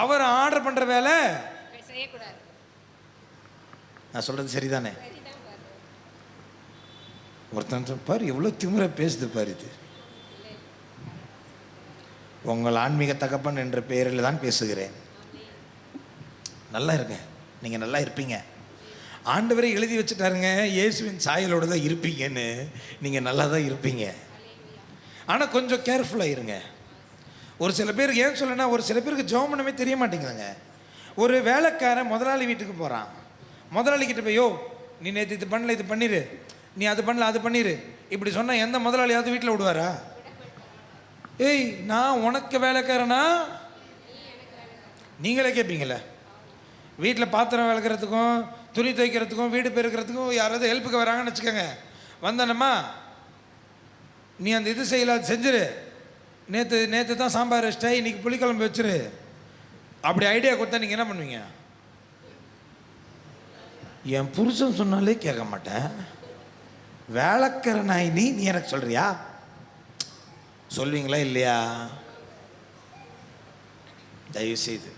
அவர் ஆர்டர் பண்ணுற வேலை செய்யக்கூடாது. நான் சொல்கிறது சரிதானே? ஒருத்தன் பாரு எவ்வளோ திமிர பேசுது பாரு. இது உங்கள் ஆன்மீக தகப்பன் என்ற பெயரில் தான் பேசுகிறேன். நல்லா இருங்க, நீங்கள் நல்லா இருப்பீங்க. ஆண்டவரை எழுதி வச்சுட்டாருங்க, இயேசுவின் சாயலோடு தான் இருப்பீங்கன்னு. நீங்கள் நல்லா தான் இருப்பீங்க. ஆனால் கொஞ்சம் கேர்ஃபுல்லாக இருங்க. ஒரு சில பேருக்கு ஏன் சொல்லனா, ஒரு சில பேருக்கு ஜெபம் பண்ணவே தெரிய மாட்டேங்குதுங்க. ஒரு வேலைக்காரன் முதலாளி வீட்டுக்கு போகிறான். முதலாளி கிட்ட போய், யோ நீ நேற்று இது பண்ணல, இது பண்ணிடு, நீ அது பண்ணல, அது பண்ணிடு, இப்படி சொன்னால் எந்த முதலாளியாவது வீட்டில் விடுவாரா? ஏய், நான் உனக்கு வேலைக்காரனா? நீங்களே கேட்பீங்களே. வீட்டில் பாத்திரம் விளக்குறதுக்கும் துணி துவைக்கிறதுக்கும் வீடு பெருக்கிறதுக்கும் யாராவது ஹெல்ப்புக்கு வராங்கன்னு வச்சுக்கோங்க. வந்தனம்மா, நீ அந்த இது செய்யல, அது செஞ்சிரு, நேற்று தான் சாம்பார் வச்சிட்டா, இன்னைக்கு புளிக்குழம்பு வச்சிரு, அப்படி ஐடியா கொடுத்தா நீங்கள் என்ன பண்ணுவீங்க? என் புருஷன் சொன்னாலே கேட்க மாட்டேன், வேலைக்கிற நாய் நீ எனக்கு சொல்றியா? சொல்வீங்களா இல்லையா? தயவுசெய்து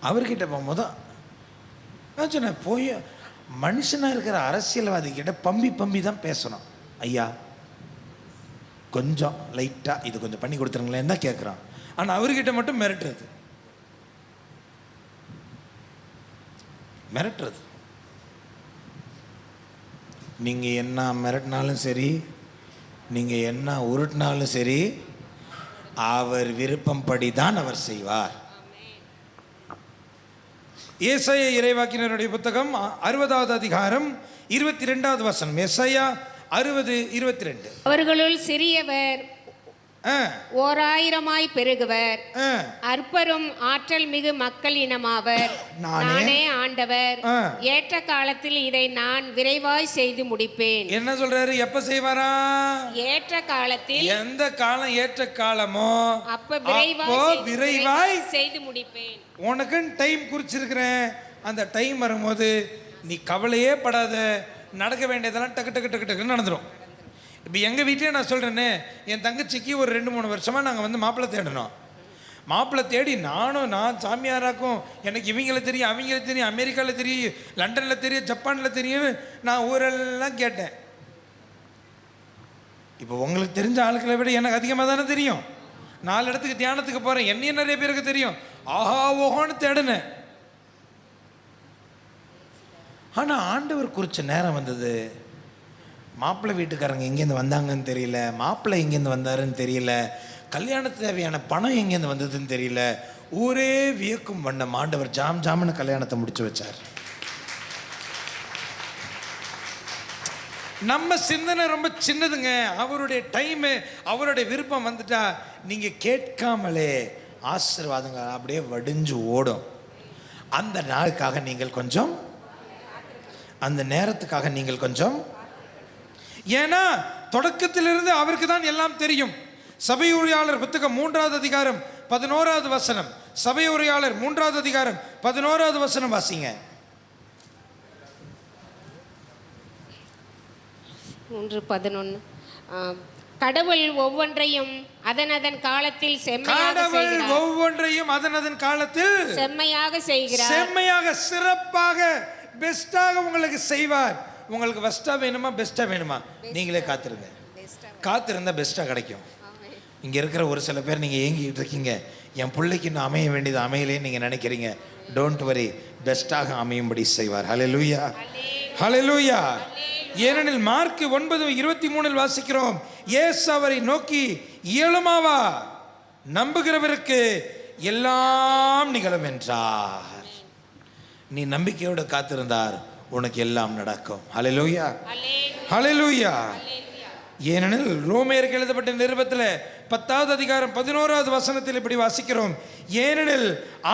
அவர்கிட்ட போகும்போது நான் சொன்னேன், போய் மனுஷனாக இருக்கிற அரசியல்வாதி கிட்ட பம்பி தான் பேசணும். ஐயா கொஞ்சம் லைட்டாக இது கொஞ்சம் பண்ணி கொடுத்துருங்களேன் தான் கேட்குறான். ஆனால் அவர்கிட்ட மட்டும் மிரட்டுறது. நீங்கள் என்ன மிரட்டினாலும் சரி, நீங்கள் என்ன உருட்டினாலும் சரி, அவர் விருப்பம் படி தான் அவர் செய்வார். ஏசாயா இறைவாக்கினருடைய புத்தகம் 60வது அதிகாரம் 22வது வசனம். ஏசாயா 60:22. அவர்களுள் சிறியவர் 1000 பெருகுவர், அற்பரும் ஆற்றல் மிகு மக்கள் இனமாவர். நானே ஆண்டவர், ஏற்ற காலத்தில் இதை நான் விரைவாய் செய்து முடிப்பேன். என்ன சொல்றாரு? எப்ப செய்வாரா? ஏற்ற காலத்தில். எந்த காலம் ஏற்ற காலமோ அப்ப விரைவாய் செய்து முடிப்பேன். உனக்குன்னு டைம் குறிச்சிருக்கிறேன். அந்த டைம் வரும்போது நீ கவலையே படாத, நடக்க வேண்டியதெல்லாம் டக்கு டக்கு டக்கு டக்குன்னு நடந்துடும். இப்போ எங்கள் வீட்டிலே நான் சொல்கிறேன்னே, என் தங்கச்சிக்கு ஒரு 2-3 வருஷமாக நாங்கள் வந்து மாப்பிள்ளை தேடணும். மாப்பிள்ளை தேடி நான் சாமியாராக்கும், எனக்கு இவங்கள தெரியும், அவங்கள தெரியும், அமெரிக்காவில் தெரியும், லண்டனில் தெரியும், ஜப்பானில் தெரியும், நான் ஊரெல்லாம் கேட்டேன். இப்போ உங்களுக்கு தெரிஞ்ச ஆளுக்களை விட எனக்கு அதிகமாக தானே தெரியும். 4 இடத்துக்கு தியானத்துக்கு போகிறேன், என்னையும் நிறைய பேருக்கு தெரியும். ஆஹா ஓஹோன்னு தேடினேன். ஆனால் ஆண்டவர் குறித்த நேரம் வந்தது. மாப்பிள்ளை வீட்டுக்காரங்க எங்கேருந்து வந்தாங்கன்னு தெரியல, மாப்பிள்ளை எங்கேருந்து வந்தாருன்னு தெரியல, கல்யாணத்துக்கு தேவையான பணம் எங்கேருந்து வந்ததுன்னு தெரியல. ஊரே வியக்கும் வண்ணம் ஆண்டவர் ஜாம்னு கல்யாணத்தை முடிச்சு வச்சார். நம்ம சிந்தனை ரொம்ப சின்னதுங்க. அவருடைய டைமு, அவருடைய விருப்பம் வந்துட்டா நீங்கள் கேட்காமலே ஆசீர்வாதங்கள் அப்படியே வடிஞ்சு ஓடும். அந்த நாளுக்காக நீங்கள் கொஞ்சம், அந்த நேரத்துக்காக நீங்கள் கொஞ்சம், ஏன்னா தொடக்கத்திலிருந்து அவருக்கு தான் எல்லாம் தெரியும். சபை உரையாளர் புத்தகம் 3வது அதிகாரம் 11வது வசனம். சபை உரையாளர் 3வது அதிகாரம் 11வது வசனம் வாசிங்க. 3:11. கடவுள் ஒவ்வொன்றையும் அதன் காலத்தில் செம்மையாக செய்கிறார். செம்மையாக, சிறப்பாக, பெஸ்டாக உங்களுக்கு செய்வார். உங்களுக்கு பெஸ்ட்டாக வேணுமா, பெஸ்ட்டாக வேணுமா, நீங்களே காத்திருங்க. காத்திருந்தா பெஸ்ட்டாக கிடைக்கும். இங்கே இருக்கிற ஒரு சில பேர் நீங்கள் ஏங்கிட்டு இருக்கீங்க, என் பிள்ளைக்கு இன்னும் அமைய வேண்டியது அமையலேன்னு நீங்கள் நினைக்கிறீங்க. டோன்ட் வரி, பெஸ்ட்டாக அமையும்படி செய்வார். ஹல்லேலூயா, ஹல்லேலூயா. ஏனெனில் மார்க் 9:23 வாசிக்கிறோம், இயேசு அவரை நோக்கி, இயலுமாவா, நம்புகிறவருக்கு எல்லாம் நிகழும் என்றார். நீ நம்பிக்கையோடு காத்திருந்தார், உனக்கு எல்லாம் நடக்கும். ஹல்லேலூயா, ஹல்லேலூயா. ஏனெனில் ரோமேயருக்கு எழுதப்பட்ட நிருபத்தில் 10வது அதிகாரம் 11வது வசனத்தில் இப்படி வாசிக்கிறோம், ஏனெனில்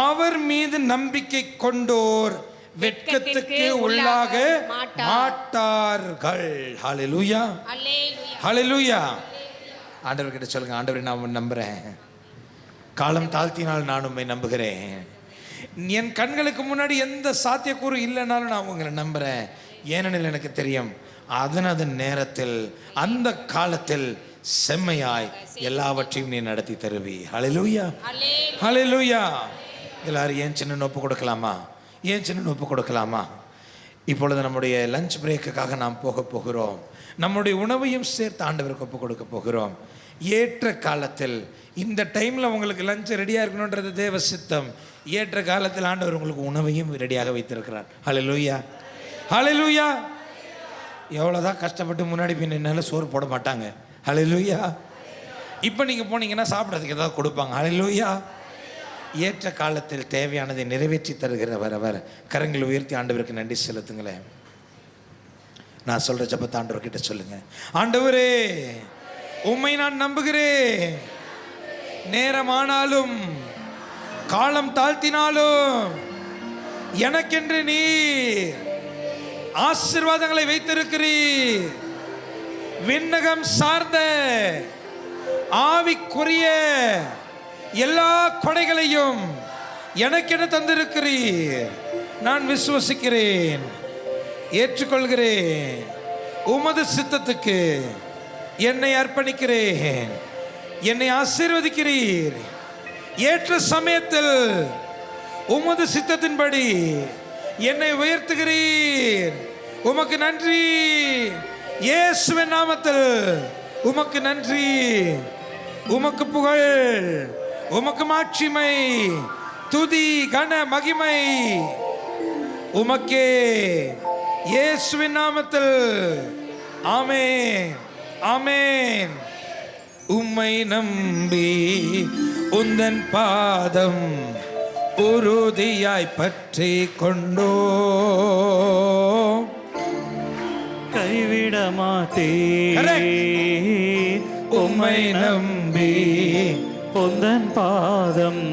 அவர் மீது நம்பிக்கை கொண்டோர் வெட்கத்துக்கு உள்ளாக மாட்டார்கள். ஹல்லேலூயா, ஹல்லேலூயா. ஆண்டவர்கிட்ட சொல்லுங்க, ஆண்டவரை நான் நம்புறேன், காலம் தாழ்த்தினால் நான் உம்மை நம்புகிறேன். என் கண்களுக்கு முன்னாடி எந்த சாத்தியக்கூறு இல்லைனாலும் நான் உங்களை நம்புகிறேன். ஏனெனில் எனக்கு தெரியும், அதன் நேரத்தில், அந்த காலத்தில் செம்மையாய் எல்லாவற்றையும் நீ நடத்தி தருவி. ஹல்லேலூயா, ஹல்லேலூயா. எல்லாரும் ஏன் சின்ன ஒப்பு கொடுக்கலாமா? ஏன் சின்ன ஒப்பு கொடுக்கலாமா? இப்பொழுது நம்முடைய லஞ்ச் பிரேக்குக்காக நாம் போக போகிறோம். நம்முடைய உணவையும் சேர்த்து ஆண்டவருக்கு ஒப்பு கொடுக்க போகிறோம். ஏற்ற காலத்தில், இந்த டைமில் உங்களுக்கு லஞ்ச் ரெடியாக இருக்கணுன்றது தேவ சித்தம். ஏற்ற காலத்தில் ஆண்டவர் உங்களுக்கு உணவையும் ரெடியாக வைத்திருக்கிறார். ஹல்லேலூயா, ஹல்லேலூயா. எவ்வளோதான் கஷ்டப்பட்டு முன்னாடி பின் என்னால் சோறு போட மாட்டாங்க. ஹல்லேலூயா. இப்போ நீங்கள் போனீங்கன்னா சாப்பிட்றதுக்கு ஏதாவது கொடுப்பாங்க. ஹல்லேலூயா. ஏற்ற காலத்தில் தேவையானதை நிறைவேற்றி தருகிறவர் அவர். கரங்களை உயர்த்தி ஆண்டவருக்கு நன்றி செலுத்துங்களேன். நான் சொல்ற ஜெபத்தை ஆண்டவர்கிட்ட சொல்லுங்க. ஆண்டவரே, உம்மை நான் நம்புகிறேன். நேரமானாலும் காலம் தாழ்த்தினாலும் எனக்கென்று நீர் ஆசீர்வாதங்களை வைத்திருக்கிறீர். விண்ணகம் சார்ந்த ஆவிக்குரிய எல்லா கொடைகளையும் எனக்கென தந்திருக்கிறீர். நான் விசுவசிக்கிறேன், ஏற்றுக்கொள்கிறேன். உமது சித்தத்துக்கு என்னை அர்ப்பணிக்கிறேன். என்னை ஆசீர்வதிக்கிறீர். ஏற்ற சமயத்தில் உமது சித்தத்தின்படி என்னை உயர்த்துகிறீர். உமக்கு நன்றி. இயேசுவின் நாமத்தில் உமக்கு நன்றி. உமக்கு புகழ், உமக்கு மாட்சிமை, துதி, கன, மகிமை உமக்கே. இயேசுவின் நாமத்தில் ஆமென், ஆமென். உம்மை நம்பி உந்தன் பாதம் உறுதியாய் பற்றி கொண்டோ, கைவிட மாட்டே. உம்மை நம்பி உந்தன் பாதம்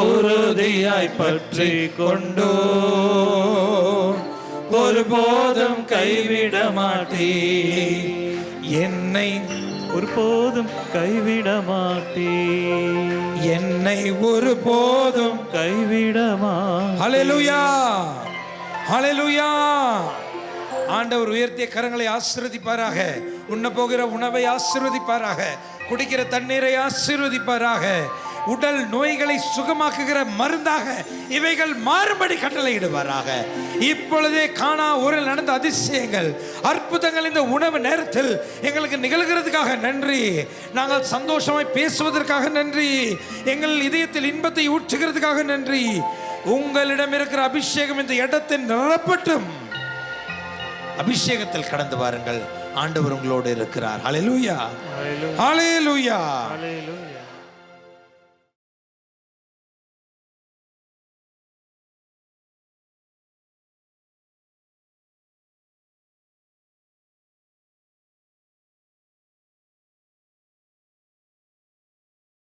உறுதியாய் பற்றி கொண்டோ, ஒருபோதும் கைவிட மாட்டே. என்னை ஒருபோதும் கைவிட மாட்டே. என்னை ஒருபோதும் கைவிட மாட்டே. ஹல்லேலூயா, ஹல்லேலூயா. ஆண்டவர் உயர்த்திய கரங்களை ஆசீர்வதிப்பாராக. உண்ண போகிற உணவை ஆசீர்வதிப்பாராக. குடிக்கிற தண்ணீரை ஆசீர்வதிப்பாராக. உடல் நோய்களை சுகமாக்குகிற மருந்தாக இவைகள் மாறுபடி கட்டளையிடுவாராக. இப்பொழுதே காணா ஊரில் நடந்த அதிசயங்கள், அற்புதங்கள் இந்த உணவு நேரத்தில் எங்களுக்கு நிகழ்கிறதுக்காக நன்றி. நாங்கள் சந்தோஷமாய் பேசுவதற்காக நன்றி. எங்கள் இதயத்தில் இன்பத்தை ஊற்றுகிறதுக்காக நன்றி. உங்களிடம் இருக்கிற அபிஷேகம் இந்த இடத்தை நிரப்பட்டும். அபிஷேகத்தில் கடந்து வாருங்கள். ஆண்டவர் உங்களோடு இருக்கிறார். ஹல்லேலூயா, ஹல்லேலூயா.